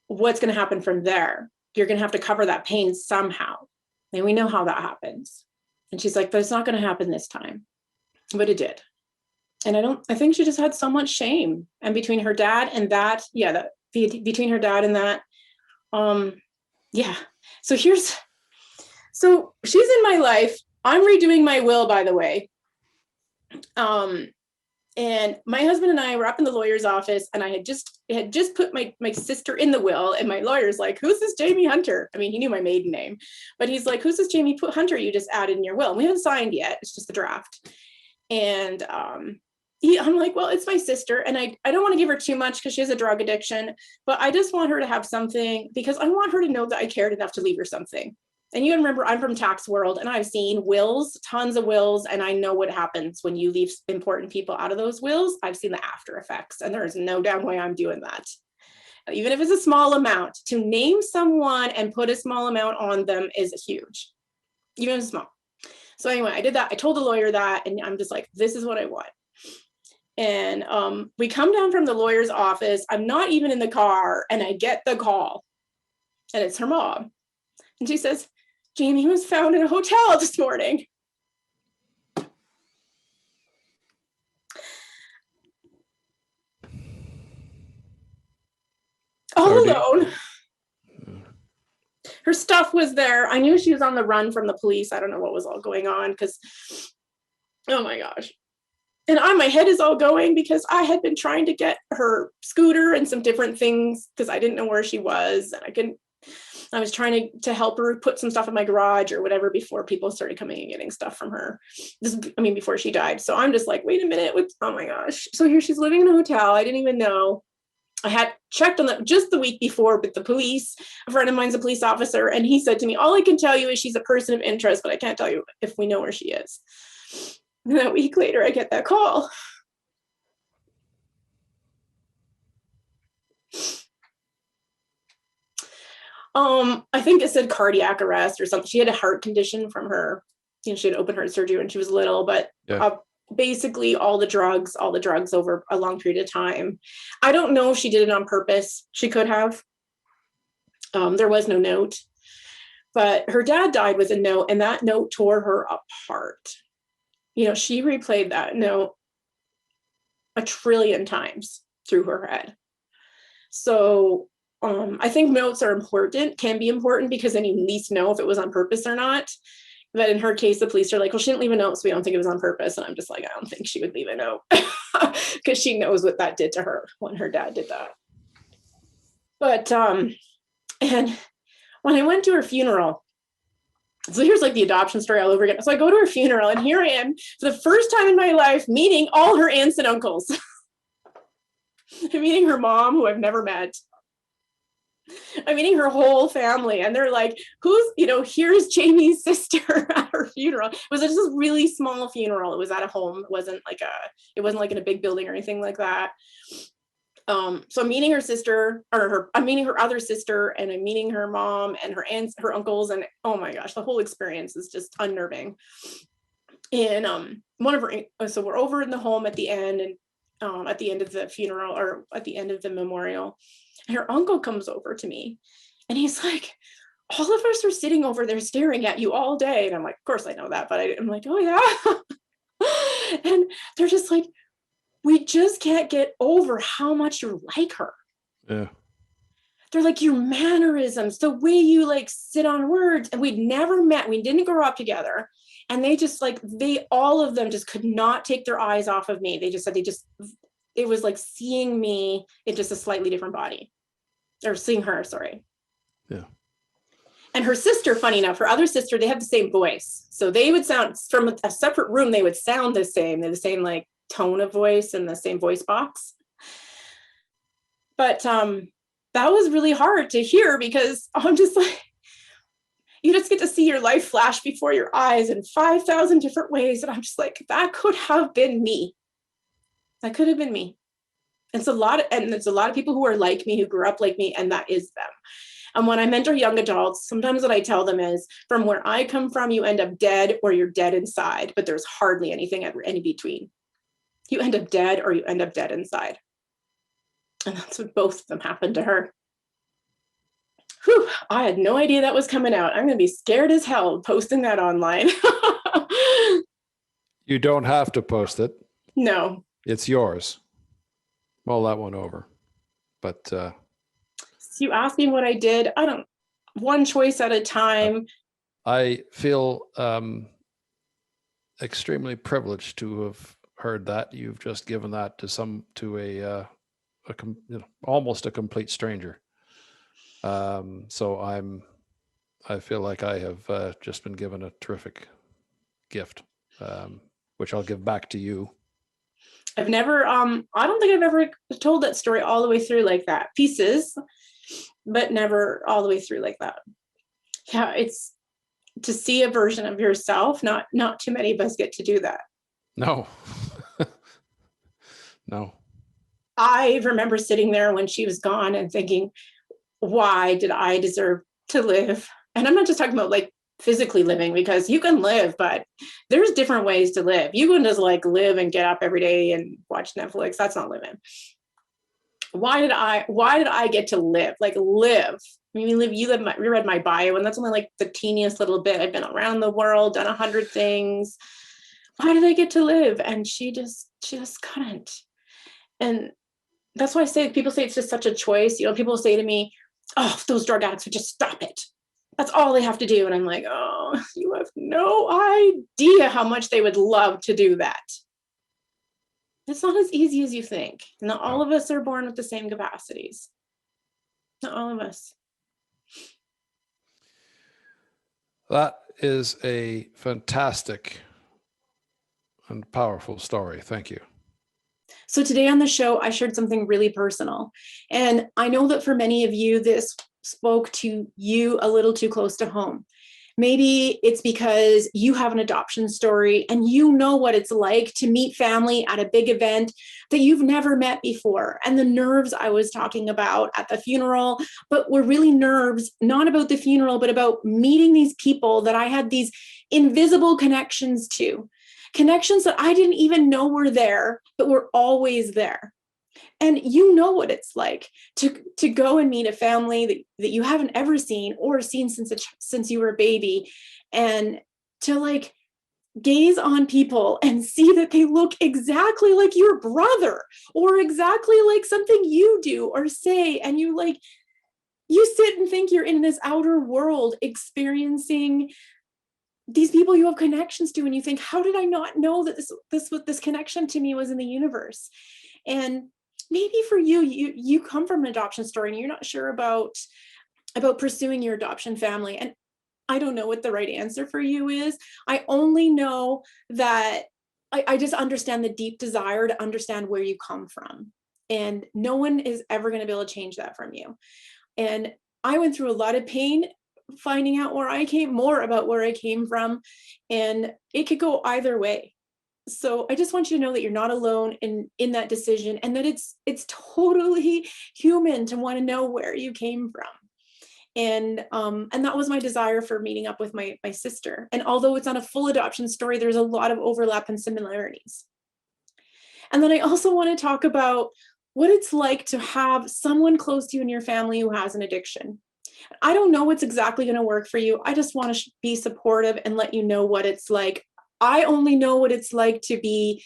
what's going to happen from there? You're going to have to cover that pain somehow. And we know how that happens." And she's like, "But it's not going to happen this time." But it did. And I think she just had so much shame. And between her dad and that, between her dad and that, So she's in my life. I'm redoing my will, by the way. And my husband and I were up in the lawyer's office, and I had just had just put my sister in the will, and my lawyer's like, who's this Jamie Hunter? I mean, he knew my maiden name, but he's like, who's this Jamie Hunter you just added in your will? And we haven't signed yet. It's just a draft. And I'm like, well, it's my sister, and I don't want to give her too much because she has a drug addiction, but I just want her to have something because I want her to know that I cared enough to leave her something. And you remember, I'm from tax world, and I've seen wills, tons of wills, and I know what happens when you leave important people out of those wills. I've seen the after effects, and there is no damn way I'm doing that. Even if it's a small amount, to name someone and put a small amount on them is huge, even if it's small. So anyway, I did that. I told the lawyer that, and I'm just like, this is what I want. And we come down from the lawyer's office. I'm not even in the car, and I get the call, and it's her mom. And she says, Jamie was found in a hotel this morning. All alone. Her stuff was there. I knew she was on the run from the police. I don't know what was all going on because, oh my gosh. And my head is all going because I had been trying to get her scooter and some different things because I didn't know where she was. And I was trying to help her put some stuff in my garage or whatever before people started coming and getting stuff from her. Before she died. So I'm just like, wait a minute. Oh my gosh. So here she's living in a hotel. I didn't even know. I had checked on that just the week before with the police. A friend of mine's a police officer, and he said to me, all I can tell you is she's a person of interest, but I can't tell you if we know where she is. And then a week later, I get that call. I think it said cardiac arrest or something. She had a heart condition from her, she had open heart surgery when she was little, but basically all the drugs over a long period of time. I don't know if she did it on purpose. She could have. There was no note, but her dad died with a note, and that note tore her apart. She replayed that note 1 trillion times through her head. So I think notes are important, can be important, because then you at least know if it was on purpose or not. But in her case, the police are like, well, she didn't leave a note, so we don't think it was on purpose. And I'm just like, I don't think she would leave a note because she knows what that did to her when her dad did that. But, and when I went to her funeral, so here's like the adoption story all over again. So I go to her funeral, and here I am for the first time in my life meeting all her aunts and uncles. I'm meeting her mom, who I've never met. I'm meeting her whole family, and they're like, here's Jamie's sister at her funeral. It was just a really small funeral. It was at a home. It wasn't like in a big building or anything like that. So I'm meeting her sister, I'm meeting her other sister, and I'm meeting her mom and her aunts, her uncles, and oh my gosh, the whole experience is just unnerving. And so we're over in the home at the end, and at the end of the funeral, or at the end of the memorial, and her uncle comes over to me, and he's like, all of us are sitting over there staring at you all day. And I'm like, of course I know that, but I'm like, oh yeah. And they're just like, we just can't get over how much you're like her. Yeah. They're like, your mannerisms, the way you like sit on words. And we'd never met. We didn't grow up together. And they just like, all of them just could not take their eyes off of me. They just said it was like seeing me in just a slightly different body, or seeing her, sorry. Yeah. And her sister, funny enough, her other sister, they have the same voice. So they would sound from a separate room. They would sound the same. They're the same like tone of voice and the same voice box. But that was really hard to hear, because I'm just like, you just get to see your life flash before your eyes in 5,000 different ways. And I'm just like, that could have been me. That could have been me. And there's a lot of people who are like me, who grew up like me, and that is them. And when I mentor young adults, sometimes what I tell them is, from where I come from, you end up dead or you're dead inside, but there's hardly anything in between. You end up dead or you end up dead inside. And that's what both of them happened to her. Whew, I had no idea that was coming out. I'm going to be scared as hell posting that online. You don't have to post it. No. It's yours. Mull that one over. But so you asked me what I did. One choice at a time. I feel extremely privileged to have heard that. You've just given that to almost a complete stranger. So I feel like I have just been given a terrific gift, which I'll give back to you. I've never, I don't think I've ever told that story all the way through like that. Pieces, but never all the way through like that. Yeah, it's to see a version of yourself. Not too many of us get to do that. No. No. I remember sitting there when she was gone and thinking, why did I deserve to live? And I'm not just talking about like physically living, because you can live, but there's different ways to live. You can just like live and get up every day and watch Netflix. That's not living. Why did I get to live? Like live. I mean, you read my bio, and that's only like the teeniest little bit. I've been around the world, done 100 things. Why did I get to live? And she just couldn't. And that's why people say it's just such a choice. You know, people say to me, oh, if those drug addicts would just stop it. That's all they have to do. And I'm like, oh, you have no idea how much they would love to do that. It's not as easy as you think. Not all of us are born with the same capacities. Not all of us. That is a fantastic and powerful story. Thank you. So today on the show, I shared something really personal. And I know that for many of you, this spoke to you a little too close to home. Maybe it's because you have an adoption story and you know what it's like to meet family at a big event that you've never met before. And the nerves I was talking about at the funeral, but were really nerves, not about the funeral, but about meeting these people that I had these invisible connections to. Connections that I didn't even know were there, but were always there. And you know what it's like to go and meet a family that you haven't ever seen or seen since you were a baby, and to like gaze on people and see that they look exactly like your brother or exactly like something you do or say, and you sit and think you're in this outer world experiencing these people you have connections to, and you think, how did I not know that this connection to me was in the universe? And maybe for you come from an adoption story and you're not sure about pursuing your adoption family. And I don't know what the right answer for you is. I only know that I just understand the deep desire to understand where you come from. And no one is ever going to be able to change that from you. And I went through a lot of pain finding out more about where I came from, and it could go either way. So I just want you to know that you're not alone in that decision, and that it's totally human to want to know where you came from. And that was my desire for meeting up with my sister. And although it's not a full adoption story, there's a lot of overlap and similarities. And then I also want to talk about what it's like to have someone close to you in your family who has an addiction. I don't know what's exactly going to work for you. I just want to be supportive and let you know what it's like. I only know what it's like to be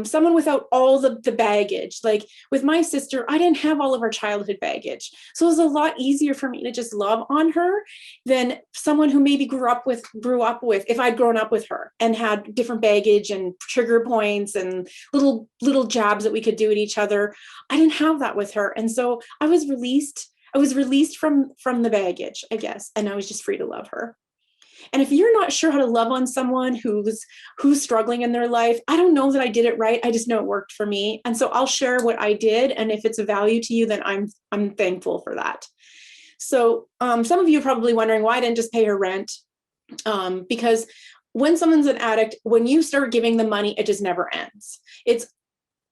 someone without all the baggage. Like with my sister, I didn't have all of our childhood baggage. So it was a lot easier for me to just love on her than someone who maybe grew up with, if I'd grown up with her and had different baggage and trigger points and little jabs that we could do at each other. I didn't have that with her. And so I was released from the baggage, I guess. And I was just free to love her. And if you're not sure how to love on someone who's struggling in their life, I don't know that I did it right. I just know it worked for me. And so I'll share what I did. And if it's a value to you, then I'm thankful for that. So some of you are probably wondering why I didn't just pay her rent. Because when someone's an addict, when you start giving them money, it just never ends.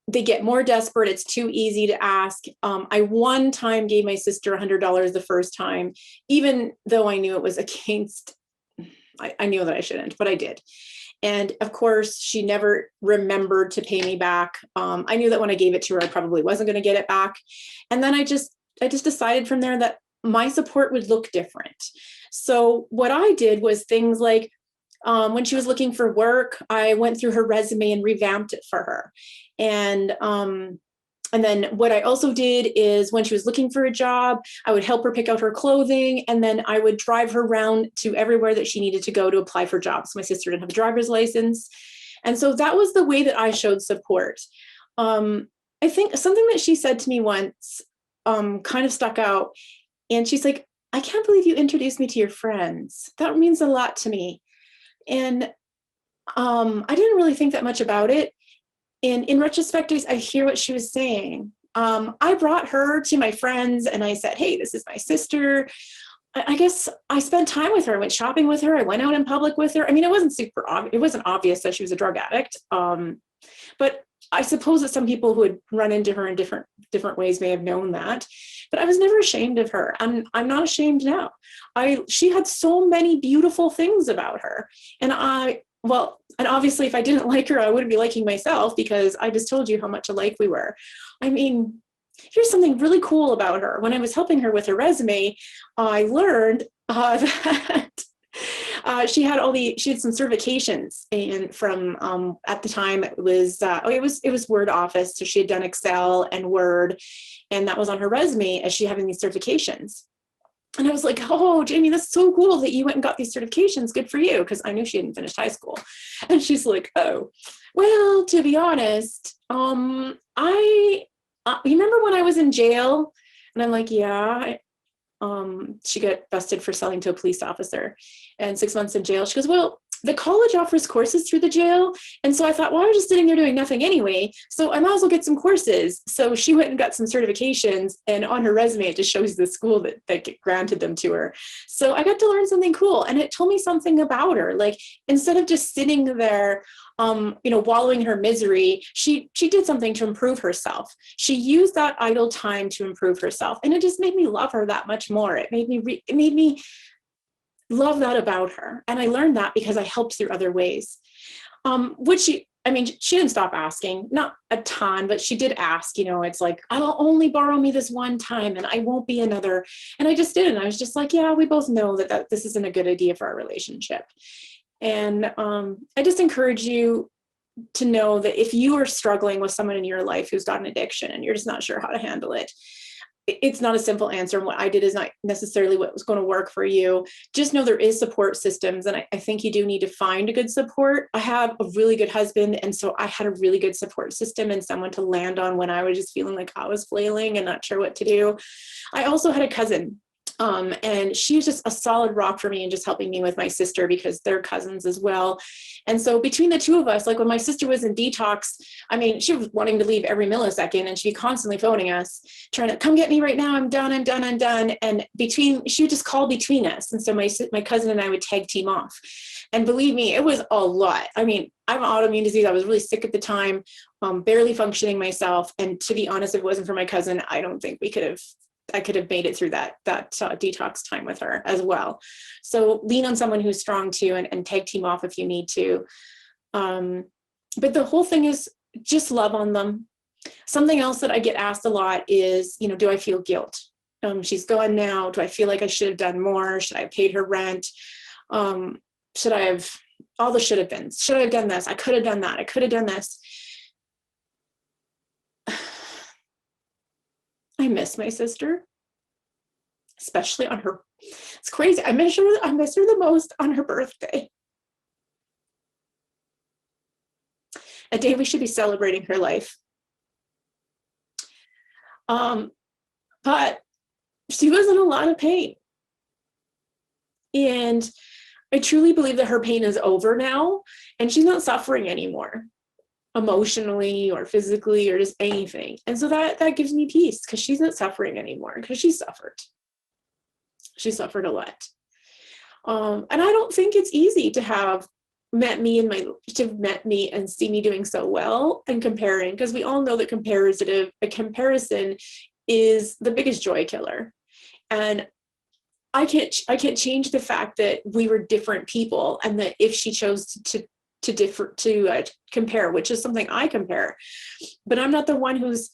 They get more desperate. It's too easy to ask. I one time gave my sister $100 the first time, even though I knew it was against, I knew that I shouldn't, but I did. And of course, she never remembered to pay me back. I knew that when I gave it to her, I probably wasn't going to get it back. And then I just decided from there that my support would look different. So what I did was things like, when she was looking for work, I went through her resume and revamped it for her. And then what I also did is when she was looking for a job, I would help her pick out her clothing, and then I would drive her around to everywhere that she needed to go to apply for jobs. My sister didn't have a driver's license. And so that was the way that I showed support. I think something that she said to me once kind of stuck out. And she's like, I can't believe you introduced me to your friends. That means a lot to me. And I didn't really think that much about it. And in retrospect, I hear what she was saying. I brought her to my friends and I said, hey, this is my sister. I guess I spent time with her. I went shopping with her. I went out in public with her. I mean, it wasn't obvious that she was a drug addict. But I suppose that some people who had run into her in different ways may have known that, but I was never ashamed of her. I'm not ashamed now. She had so many beautiful things about her. And obviously if I didn't like her, I wouldn't be liking myself, because I just told you how much alike we were. I mean, here's something really cool about her. When I was helping her with her resume, I learned that she had some certifications, and from at the time it was Word Office. So she had done Excel and Word, and that was on her resume as she having these certifications. And I was like, oh, Jamie, that's so cool that you went and got these certifications. Good for you. Because I knew she hadn't finished high school. And she's like, oh, well, to be honest, you remember when I was in jail? And I'm like, yeah. She got busted for selling to a police officer and 6 months in jail. She goes, well, the college offers courses through the jail. And so I thought, well, I'm just sitting there doing nothing anyway, so I might as well get some courses. So she went and got some certifications, and on her resume, it just shows the school that granted them to her. So I got to learn something cool, and it told me something about her. Like, instead of just sitting there, wallowing in her misery, she did something to improve herself. She used that idle time to improve herself. And it just made me love her that much more. It made me love that about her. And I learned that because I helped through other ways. She didn't stop asking, not a ton, but she did ask, it's like, I'll only borrow me this one time and I won't be another. And I just didn't. I was just like, yeah, we both know that this isn't a good idea for our relationship. And I just encourage you to know that if you are struggling with someone in your life who's got an addiction and you're just not sure how to handle it, it's not a simple answer. And what I did is not necessarily what was going to work for you. Just know there is support systems. And I think you do need to find a good support. I have a really good husband. And so I had a really good support system and someone to land on when I was just feeling like I was flailing and not sure what to do. I also had a cousin. And she was just a solid rock for me and just helping me with my sister because they're cousins as well. And so between the two of us, like when my sister was in detox, she was wanting to leave every millisecond and she'd be constantly phoning us, trying to come get me right now. I'm done. And she would just call between us. And so my cousin and I would tag team off. And believe me, it was a lot. I'm autoimmune disease. I was really sick at the time, barely functioning myself. And to be honest, if it wasn't for my cousin, I don't think I could have made it through that detox time with her as well. So lean on someone who's strong too, and tag team off if you need to. But the whole thing is just love on them. Something else that I get asked a lot is, do I feel guilt? She's gone now. Do I feel like I should have done more? Should I have paid her rent? Should I have all the should have been? Should I have done this? I could have done that. I could have done this. I miss my sister, especially on her. It's crazy. I miss her the most on her birthday. A day we should be celebrating her life. But she was in a lot of pain. And I truly believe that her pain is over now and she's not suffering anymore, emotionally or physically or just anything. And so that gives me peace because she's not suffering anymore because she suffered a lot. And I don't think it's easy to have met me and see me doing so well and comparing, because we all know that comparison is the biggest joy killer. And I can't change the fact that we were different people, and that if she chose to compare, which is something I compare, but I'm not the one who's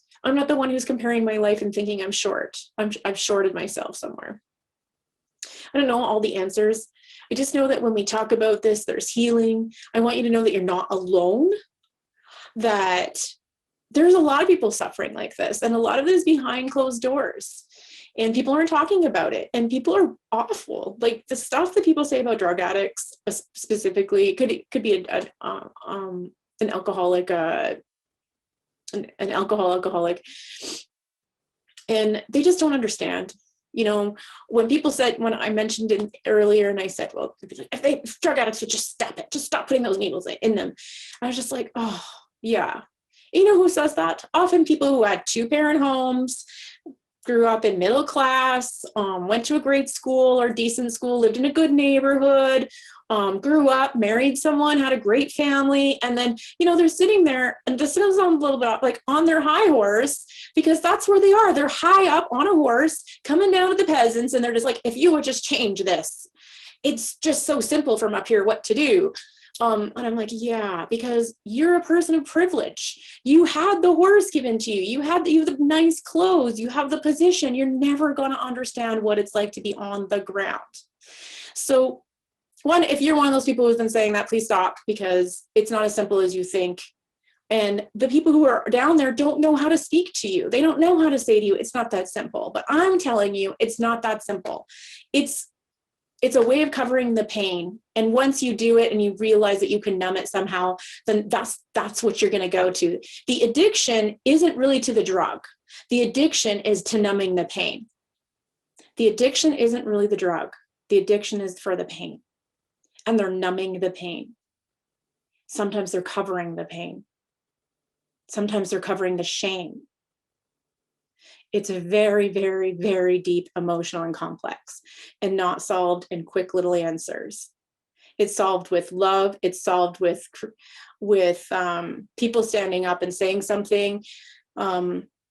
comparing my life and thinking I'm short. I've shorted myself somewhere. I don't know all the answers. I just know that when we talk about this, there's healing. I want you to know that you're not alone, that there's a lot of people suffering like this, and a lot of it is behind closed doors. And people aren't talking about it. And people are awful. Like the stuff that people say about drug addicts specifically, could be an alcoholic, an alcoholic, and they just don't understand. You know, when I mentioned it earlier and I said, well, if drug addicts would just stop it, just stop putting those needles in them. I was just like, oh yeah. You know who says that? Often people who had 2-parent homes, grew up in middle class, went to a great school or decent school, lived in a good neighborhood, grew up, married someone, had a great family. And then, you know, they're sitting there, and this sounds a little bit like on their high horse, because that's where they are. They're high up on a horse coming down to the peasants. And they're just like, if you would just change this, it's just so simple from up here what to do. And I'm like, yeah, because you're a person of privilege. You had the horse given to you. You have the nice clothes. You have the position. You're never going to understand what it's like to be on the ground. So if you're one of those people who's been saying that, please stop, because it's not as simple as you think. And the people who are down there don't know how to speak to you. They don't know how to say to you, it's not that simple. But I'm telling you, it's not that simple. It's a way of covering the pain. And once you do it and you realize that you can numb it somehow, then that's what you're going to go to. The addiction isn't really to the drug. The addiction is to numbing the pain. The addiction isn't really the drug. The addiction is for the pain. And they're numbing the pain. Sometimes they're covering the pain. Sometimes they're covering the shame. It's a very, very, very deep, emotional, and complex, and not solved in quick little answers. It's solved with love. It's solved with people standing up and saying something.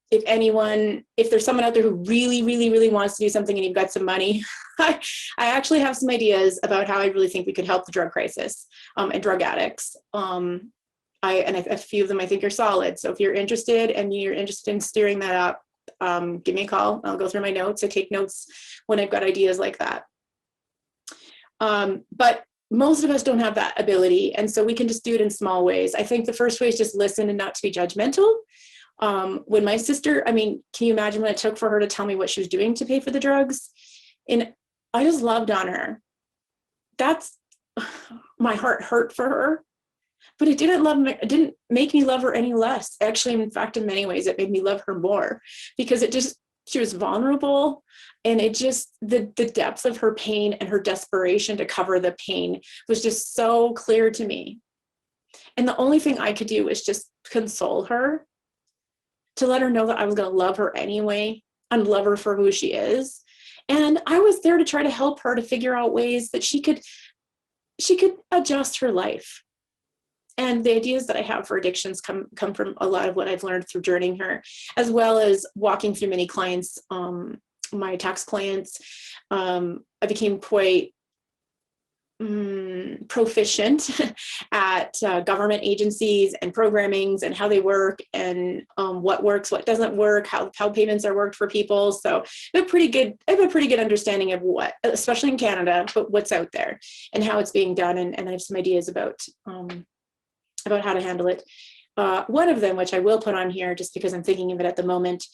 If there's someone out there who really, really, really wants to do something and you've got some money, I actually have some ideas about how I really think we could help the drug crisis and drug addicts. A few of them I think are solid. So if you're interested in steering that up, give me a call. I'll go through my notes. I take notes when I've got ideas like that. But most of us don't have that ability. And so we can just do it in small ways. I think the first way is just listen and not to be judgmental. When my sister, can you imagine what it took for her to tell me what she was doing to pay for the drugs? And I just loved on her. My heart hurt for her. But it didn't make me love her any less. Actually, in fact, in many ways, it made me love her more, because she was vulnerable, and the depth of her pain and her desperation to cover the pain was just so clear to me. And the only thing I could do was just console her, to let her know that I was going to love her anyway and love her for who she is. And I was there to try to help her to figure out ways that she could adjust her life. And the ideas that I have for addictions come from a lot of what I've learned through journeying her, as well as walking through many clients, my tax clients. I became quite proficient at government agencies and programmings and how they work, and what works, what doesn't work, how payments are worked for people. So I have a pretty good understanding of what, especially in Canada, but what's out there and how it's being done. And I have some ideas about how to handle it. One of them, which I will put on here just because I'm thinking of it at the moment,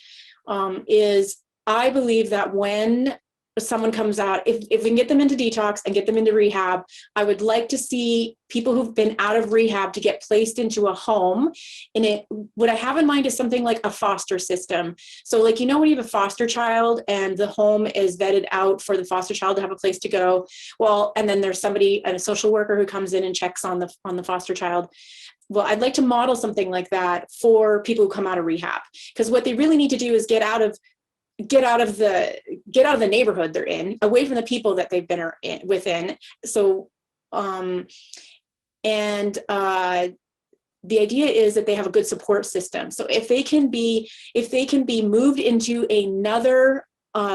is I believe that when someone comes out, if we can get them into detox and get them into rehab, I would like to see people who've been out of rehab to get placed into a home. And what I have in mind is something like a foster system. So like, when you have a foster child and the home is vetted out for the foster child to have a place to go, and then there's a social worker who comes in and checks on the foster child. Well, I'd like to model something like that for people who come out of rehab, because what they really need to do is get out of the neighborhood they're in, away from the people that they've been within. So, the idea is that they have a good support system. So if they can be moved into another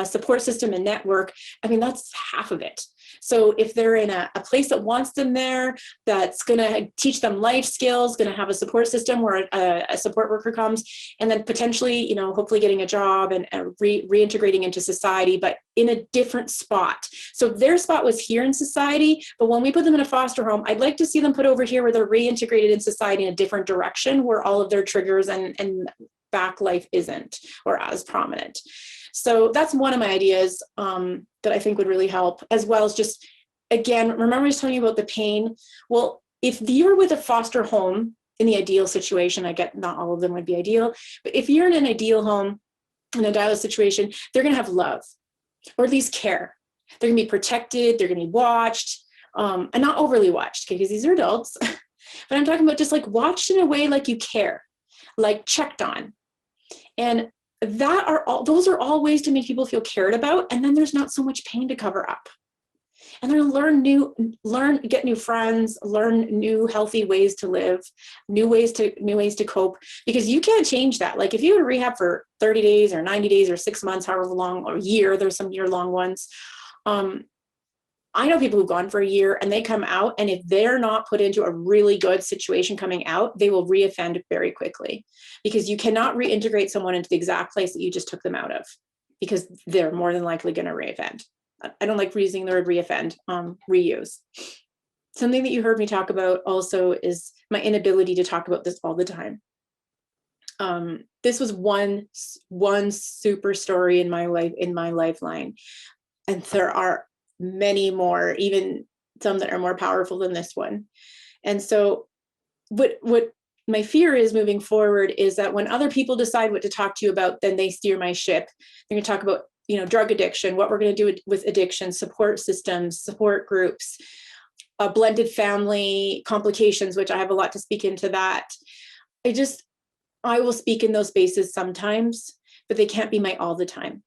support system and network, that's half of it. So if they're in a place that wants them there, that's going to teach them life skills, going to have a support system where a support worker comes, and then potentially, hopefully getting a job and reintegrating into society, but in a different spot. So their spot was here in society, but when we put them in a foster home, I'd like to see them put over here where they're reintegrated in society in a different direction, where all of their triggers and back life isn't, or as prominent. So that's one of my ideas that I think would really help, as well as just, again, remember I was telling you about the pain. Well, if you're with a foster home in the ideal situation, I get not all of them would be ideal, but if you're in an ideal home, in a ideal situation, they're going to have love, or at least care. They're going to be protected. They're going to be watched, and not overly watched, because these are adults. But I'm talking about just like watched in a way like you care, like checked on. And those are all ways to make people feel cared about. And then there's not so much pain to cover up. And then get new friends, learn new healthy ways to live, new ways to cope, because you can't change that. Like if you go to rehab for 30 days or 90 days or 6 months, however long, or a year, there's some year-long ones. I know people who've gone for a year and they come out, and if they're not put into a really good situation coming out, they will reoffend very quickly, because you cannot reintegrate someone into the exact place that you just took them out of, because they're more than likely going to reoffend. I don't like using the word reoffend, reuse. Something that you heard me talk about also is my inability to talk about this all the time. This was one super story in my lifeline. And there are many more, even some that are more powerful than this one. And so what my fear is moving forward is that when other people decide what to talk to you about, then they steer my ship. They're going to talk about, drug addiction, what we're going to do with addiction, support systems, support groups, a blended family, complications, which I have a lot to speak into that. I will speak in those spaces sometimes, but they can't be my all the time.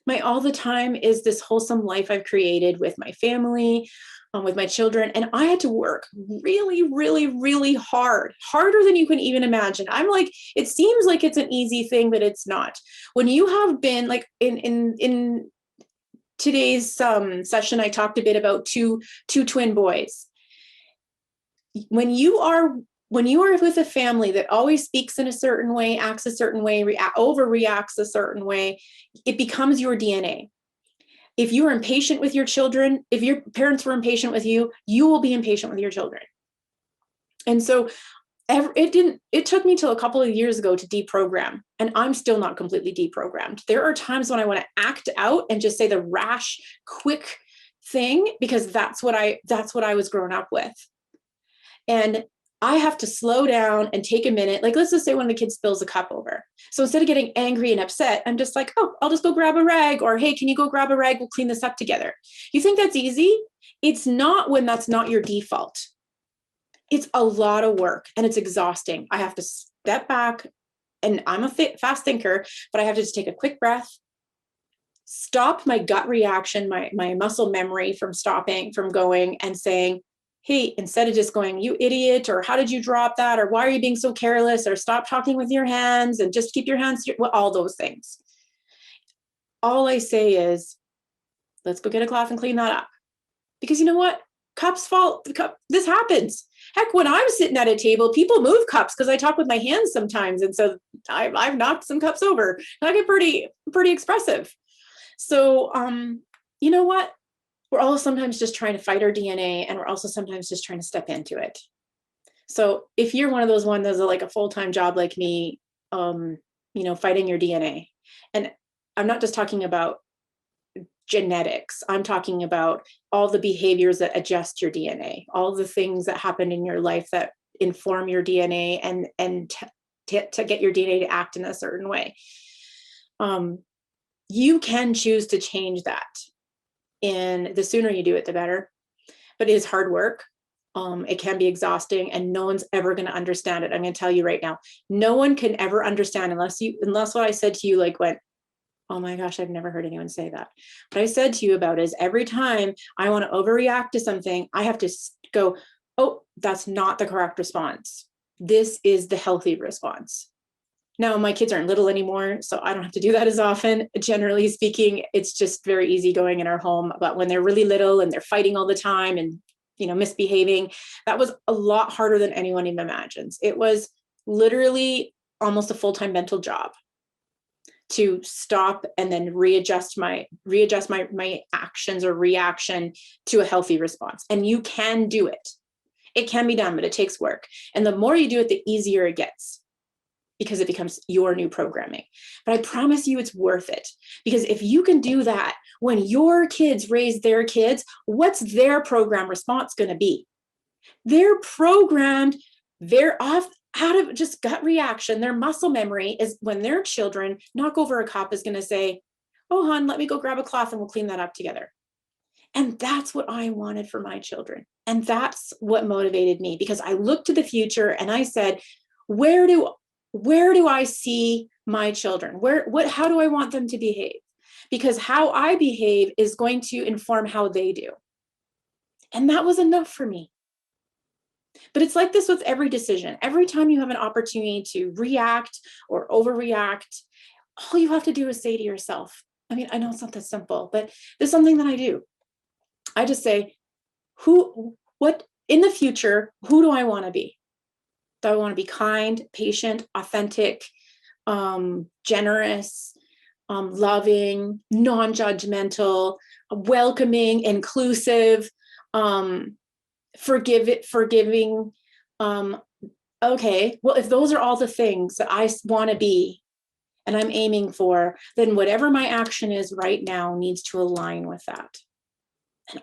My all the time is this wholesome life I've created with my family, with my children. And I had to work really, really, really hard, harder than you can even imagine. I'm like, it seems like it's an easy thing, but it's not. When you have been like in today's session, I talked a bit about two twin boys. When you are with a family that always speaks in a certain way, acts a certain way, overreacts a certain way, it becomes your DNA. If you are impatient with your children, if your parents were impatient with you, you will be impatient with your children. And so it took me till a couple of years ago to deprogram, and I'm still not completely deprogrammed. There are times when I want to act out and just say the rash, quick thing, because that's what I was grown up with. And I have to slow down and take a minute. Like, let's just say one of the kids spills a cup over. So instead of getting angry and upset, I'm just like, oh, I'll just go grab a rag, or, hey, can you go grab a rag? We'll clean this up together. You think that's easy? It's not when that's not your default. It's a lot of work and it's exhausting. I have to step back, and I'm a fast thinker, but I have to just take a quick breath, stop my gut reaction, my muscle memory from going and saying, hey, instead of just going, you idiot, or how did you drop that? Or why are you being so careless? Or stop talking with your hands and just keep your hands, all those things. All I say is, let's go get a cloth and clean that up. Because you know what? Cups fall, this happens. Heck, when I'm sitting at a table, people move cups because I talk with my hands sometimes. And so I've knocked some cups over. And I get pretty expressive. So, you know what? We're all sometimes just trying to fight our DNA, and we're also sometimes just trying to step into it. So if you're one of those ones that's like a full-time job like me, fighting your DNA, and I'm not just talking about genetics, I'm talking about all the behaviors that adjust your DNA, all the things that happen in your life that inform your DNA and to get your DNA to act in a certain way. You can choose to change that. And the sooner you do it, the better. But it is hard work. It can be exhausting, and no one's ever going to understand it. I'm going to tell you right now, no one can ever understand unless what I said to you went, oh my gosh, I've never heard anyone say that. What I said to you about is every time I want to overreact to something, I have to go, oh, that's not the correct response. This is the healthy response. Now, my kids aren't little anymore, so I don't have to do that as often. Generally speaking, it's just very easygoing in our home. But when they're really little and they're fighting all the time and, misbehaving, that was a lot harder than anyone even imagines. It was literally almost a full-time mental job to stop and then readjust my actions or reaction to a healthy response. And you can do it. It can be done, but it takes work. And the more you do it, the easier it gets, because it becomes your new programming. But I promise you it's worth it, because if you can do that when your kids raise their kids, what's their program response going to be? They're programmed they're off out of just gut reaction. Their muscle memory is when their children knock over a cup is going to say, oh, hon, let me go grab a cloth and we'll clean that up together. And that's what I wanted for my children. And that's what motivated me, because I looked to the future and I said, where do I see my children? How do I want them to behave? Because how I behave is going to inform how they do. And that was enough for me. But it's like this with every decision. Every time you have an opportunity to react or overreact, all you have to do is say to yourself, I mean, I know it's not that simple, but there's something that I do. I just say, what in the future, who do I want to be? Do I want to be kind, patient, authentic, generous, loving, non-judgmental, welcoming, inclusive, forgiving? Okay, well, if those are all the things that I want to be and I'm aiming for, then whatever my action is right now needs to align with that. And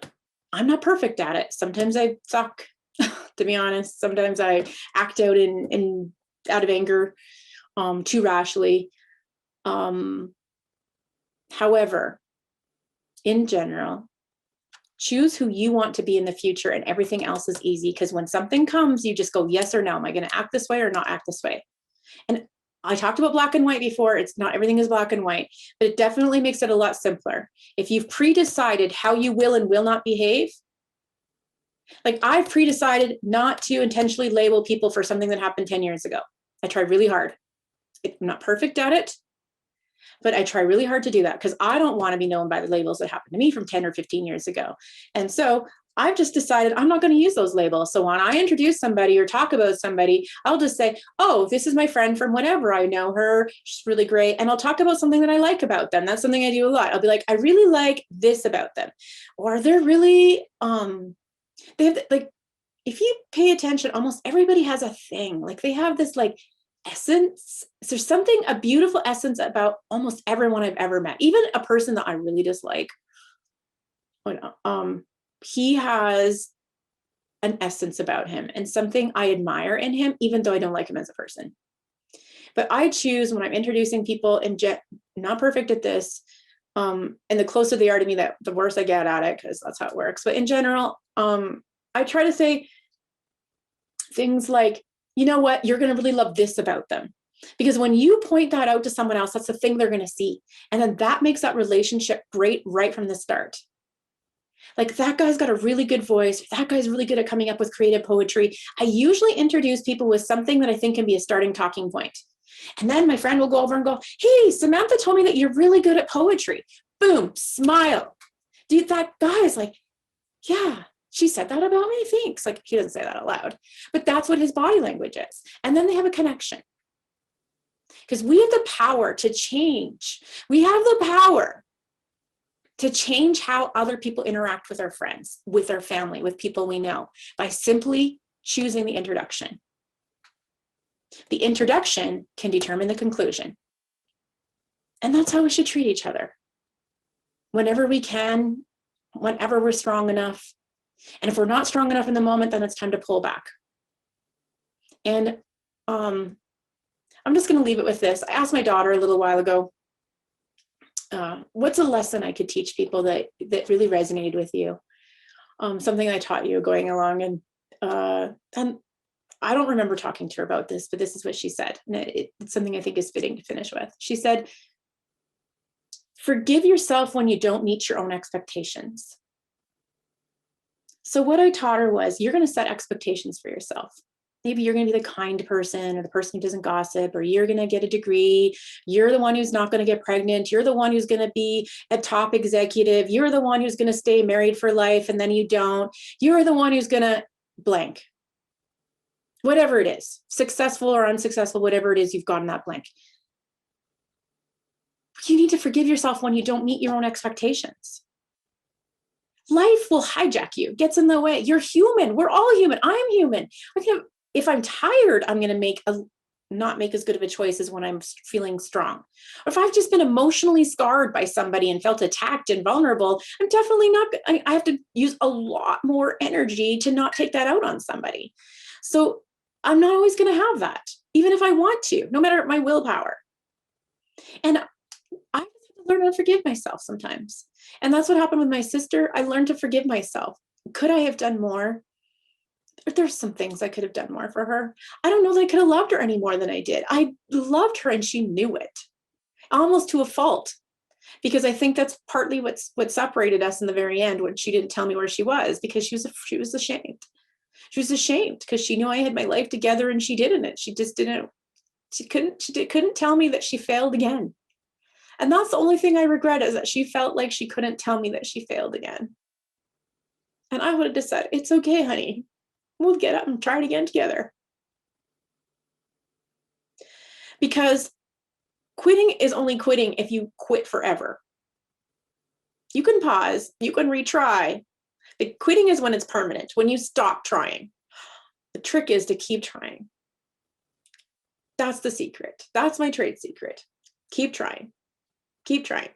I'm not perfect at it. Sometimes I suck, to be honest. Sometimes I act out out of anger, too rashly. However, in general, choose who you want to be in the future, and everything else is easy, because when something comes, you just go yes or no. Am I going to act this way or not act this way? And I talked about black and white before. It's not everything is black and white, but it definitely makes it a lot simpler. If you've pre-decided how you will and will not behave, like I've pre-decided not to intentionally label people for something that happened 10 years ago. I tried really hard. I'm not perfect at it, but I try really hard to do that, because I don't want to be known by the labels that happened to me from 10 or 15 years ago. And so I've just decided I'm not going to use those labels. So when I introduce somebody or talk about somebody, I'll just say, oh, this is my friend from whatever. I know her. She's really great. And I'll talk about something that I like about them. That's something I do a lot. I'll be like, I really like this about them. Or they're really, they have, like, if you pay attention, almost everybody has a thing. Like they have this like essence. There's something, a beautiful essence about almost everyone I've ever met. Even a person that I really dislike, he has an essence about him and something I admire in him, even though I don't like him as a person. But I choose when I'm introducing people, and not perfect at this, and the closer they are to me, that the worse I get at it, because that's how it works. But in general, I try to say things like, you know what, you're going to really love this about them. Because when you point that out to someone else, that's the thing they're going to see. And then that makes that relationship great right from the start. Like, that guy's got a really good voice. That guy's really good at coming up with creative poetry. I usually introduce people with something that I think can be a starting talking point. And then my friend will go over and go, hey, Samantha told me that you're really good at poetry. Boom, smile. Dude, that guy is like, yeah, she said that about me, thanks. Like, he doesn't say that out loud, but that's what his body language is. And then they have a connection. Because we have the power to change. We have the power to change how other people interact with our friends, with our family, with people we know, by simply choosing the introduction. The introduction can determine the conclusion. And that's how we should treat each other. Whenever we can, whenever we're strong enough. And if we're not strong enough in the moment, then it's time to pull back. And I'm just going to leave it with this. I asked my daughter a little while ago, what's a lesson I could teach people that really resonated with you? Something I taught you going along. And I don't remember talking to her about this, but this is what she said. And it's something I think is fitting to finish with. She said, forgive yourself when you don't meet your own expectations. So what I taught her was, you're going to set expectations for yourself. Maybe you're going to be the kind person, or the person who doesn't gossip, or you're going to get a degree. You're the one who's not going to get pregnant. You're the one who's going to be a top executive. You're the one who's going to stay married for life, and then you don't. You're the one who's going to blank. Whatever it is, successful or unsuccessful, whatever it is, you've gotten that blank. You need to forgive yourself when you don't meet your own expectations. Life will hijack you, gets in the way. You're human. We're all human. I'm human. If I'm tired, I'm going to not make as good of a choice as when I'm feeling strong. Or if I've just been emotionally scarred by somebody and felt attacked and vulnerable, I'm definitely not, I have to use a lot more energy to not take that out on somebody. So I'm not always going to have that, even if I want to, no matter my willpower. And I have to learn how to forgive myself sometimes. And that's what happened with my sister. I learned to forgive myself. Could I have done more? There's some things I could have done more for her. I don't know that I could have loved her any more than I did. I loved her and she knew it, almost to a fault, because I think that's partly what separated us in the very end, when she didn't tell me where she was, because she was ashamed. She was ashamed because she knew I had my life together and she didn't. She just didn't. She couldn't tell me that she failed again. And that's the only thing I regret, is that she felt like she couldn't tell me that she failed again. And I would have just said, it's okay, honey. We'll get up and try it again together. Because quitting is only quitting if you quit forever. You can pause, you can retry, but quitting is when it's permanent, when you stop trying. The trick is to keep trying. That's the secret. That's my trade secret. Keep trying. Keep trying.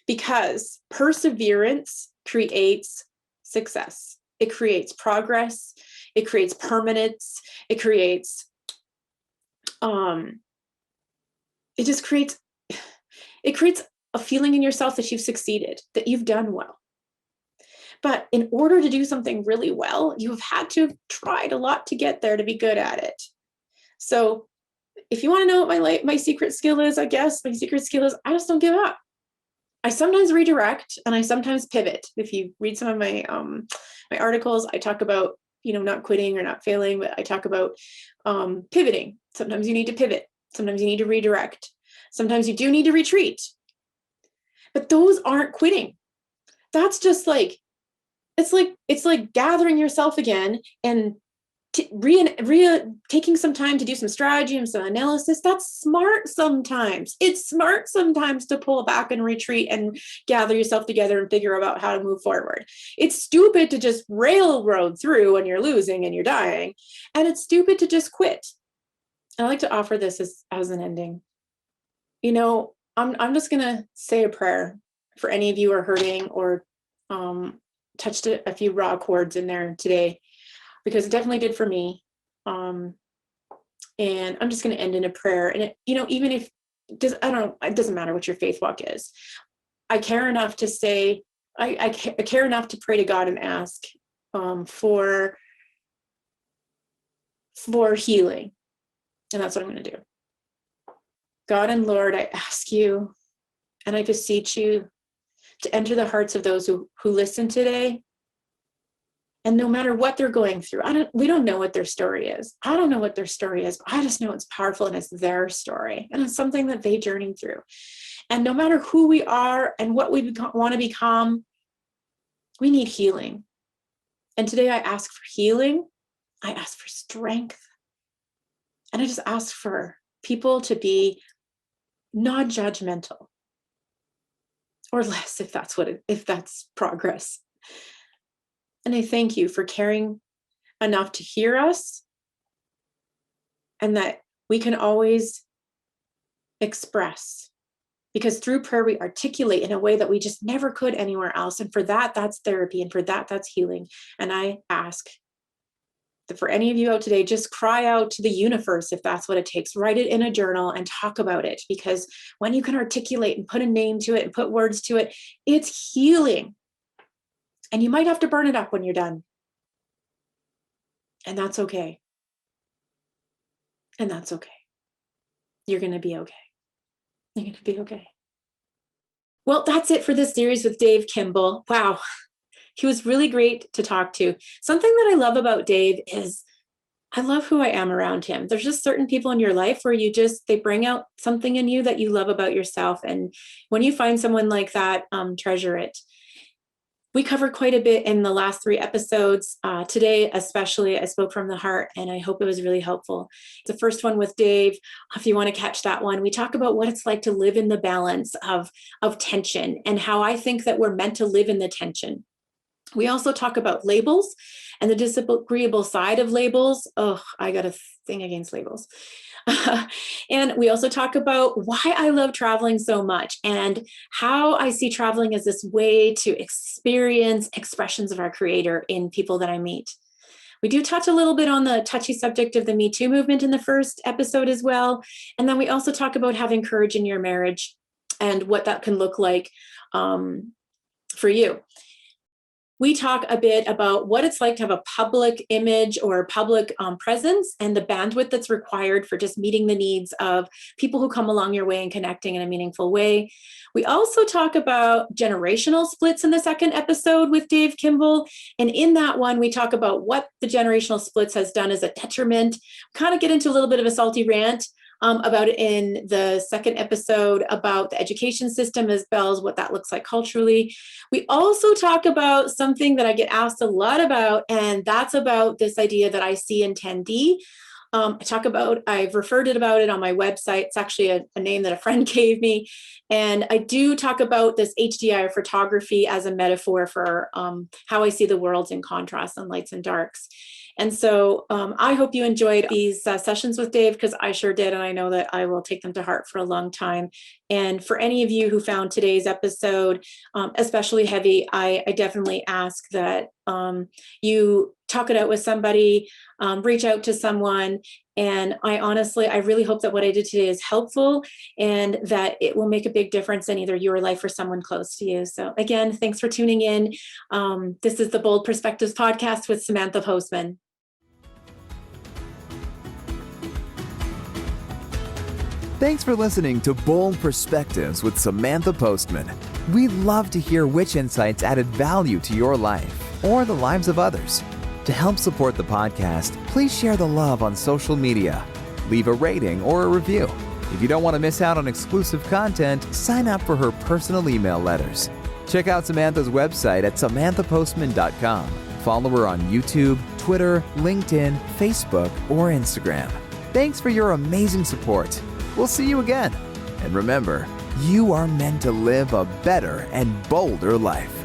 Because perseverance creates success. It creates progress. It creates permanence. It creates, it creates a feeling in yourself that you've succeeded, that you've done well. But in order to do something really well, you have had to have tried a lot to get there to be good at it. So if you want to know what my secret skill is, I guess my secret skill is I just don't give up. I sometimes redirect and I sometimes pivot. If you read some of my my articles, I talk about, not quitting or not failing, but I talk about pivoting. Sometimes you need to pivot. Sometimes you need to redirect. Sometimes you do need to retreat. But those aren't quitting. That's just like, it's like gathering yourself again and taking some time to do some strategy and some analysis. That's smart sometimes. It's smart sometimes to pull back and retreat and gather yourself together and figure out how to move forward. It's stupid to just railroad through when you're losing and you're dying. And it's stupid to just quit. I like to offer this as an ending. I'm just going to say a prayer for any of you who are hurting or touched a few raw chords in there today, because it definitely did for me. And I'm just going to end in a prayer. And even if it doesn't matter what your faith walk is. I care enough to say, I care enough to pray to God and ask for healing. And that's what I'm going to do. God and Lord, I ask you and I beseech you to enter the hearts of those who listen today. And no matter what they're going through, we don't know what their story is. I don't know what their story is, but I just know it's powerful and it's their story. And it's something that they journeyed through. And no matter who we are and what we want to become, we need healing. And today I ask for healing. I ask for strength. And I just ask for people to be non-judgmental, or less if that's progress. And I thank you for caring enough to hear us, and that we can always express, because through prayer we articulate in a way that we just never could anywhere else. And for that, that's therapy. And for that, that's healing. And I ask that for any of you out today, just cry out to the universe if that's what it takes. Write it in a journal and talk about it, because when you can articulate and put a name to it and put words to it, it's healing. And you might have to burn it up when you're done. And that's okay. And that's okay. You're going to be okay. You're going to be okay. Well, that's it for this series with Dave Kimbell. Wow. He was really great to talk to. Something that I love about Dave is I love who I am around him. There's just certain people in your life where they bring out something in you that you love about yourself. And when you find someone like that, treasure it. We covered quite a bit in the last 3 episodes. Today, especially, I spoke from the heart, and I hope it was really helpful. The first one with Dave, if you want to catch that one, we talk about what it's like to live in the balance of tension, and how I think that we're meant to live in the tension. We also talk about labels and the disagreeable side of labels. Oh, I got a thing against labels. And we also talk about why I love traveling so much and how I see traveling as this way to experience expressions of our Creator in people that I meet. We do touch a little bit on the touchy subject of the Me Too movement in the first episode as well. And then we also talk about having courage in your marriage and what that can look like for you. We talk a bit about what it's like to have a public image or public presence and the bandwidth that's required for just meeting the needs of people who come along your way and connecting in a meaningful way. We also talk about generational splits in the second episode with Dave Kimbell. And in that one, we talk about what the generational splits has done as a detriment, kind of get into a little bit of a salty rant about it in the second episode about the education system as well as what that looks like culturally. We also talk about something that I get asked a lot about, and that's about this idea that I see in 10D. I've referred about it on my website. It's actually a name that a friend gave me. And I do talk about this HDI or photography as a metaphor for how I see the world in contrast and lights and darks. And so I hope you enjoyed these sessions with Dave, because I sure did. And I know that I will take them to heart for a long time. And for any of you who found today's episode especially heavy, I definitely ask that you talk it out with somebody, reach out to someone. And I really hope that what I did today is helpful and that it will make a big difference in either your life or someone close to you. So again, thanks for tuning in. This is the Bold Perspectives podcast with Samantha Postman. Thanks for listening to Bold Perspectives with Samantha Postman. We'd love to hear which insights added value to your life or the lives of others. To help support the podcast, please share the love on social media, leave a rating or a review. If you don't want to miss out on exclusive content, sign up for her personal email letters. Check out Samantha's website at samanthapostman.com. Follow her on YouTube, Twitter, LinkedIn, Facebook, or Instagram. Thanks for your amazing support. We'll see you again. And remember, you are meant to live a better and bolder life.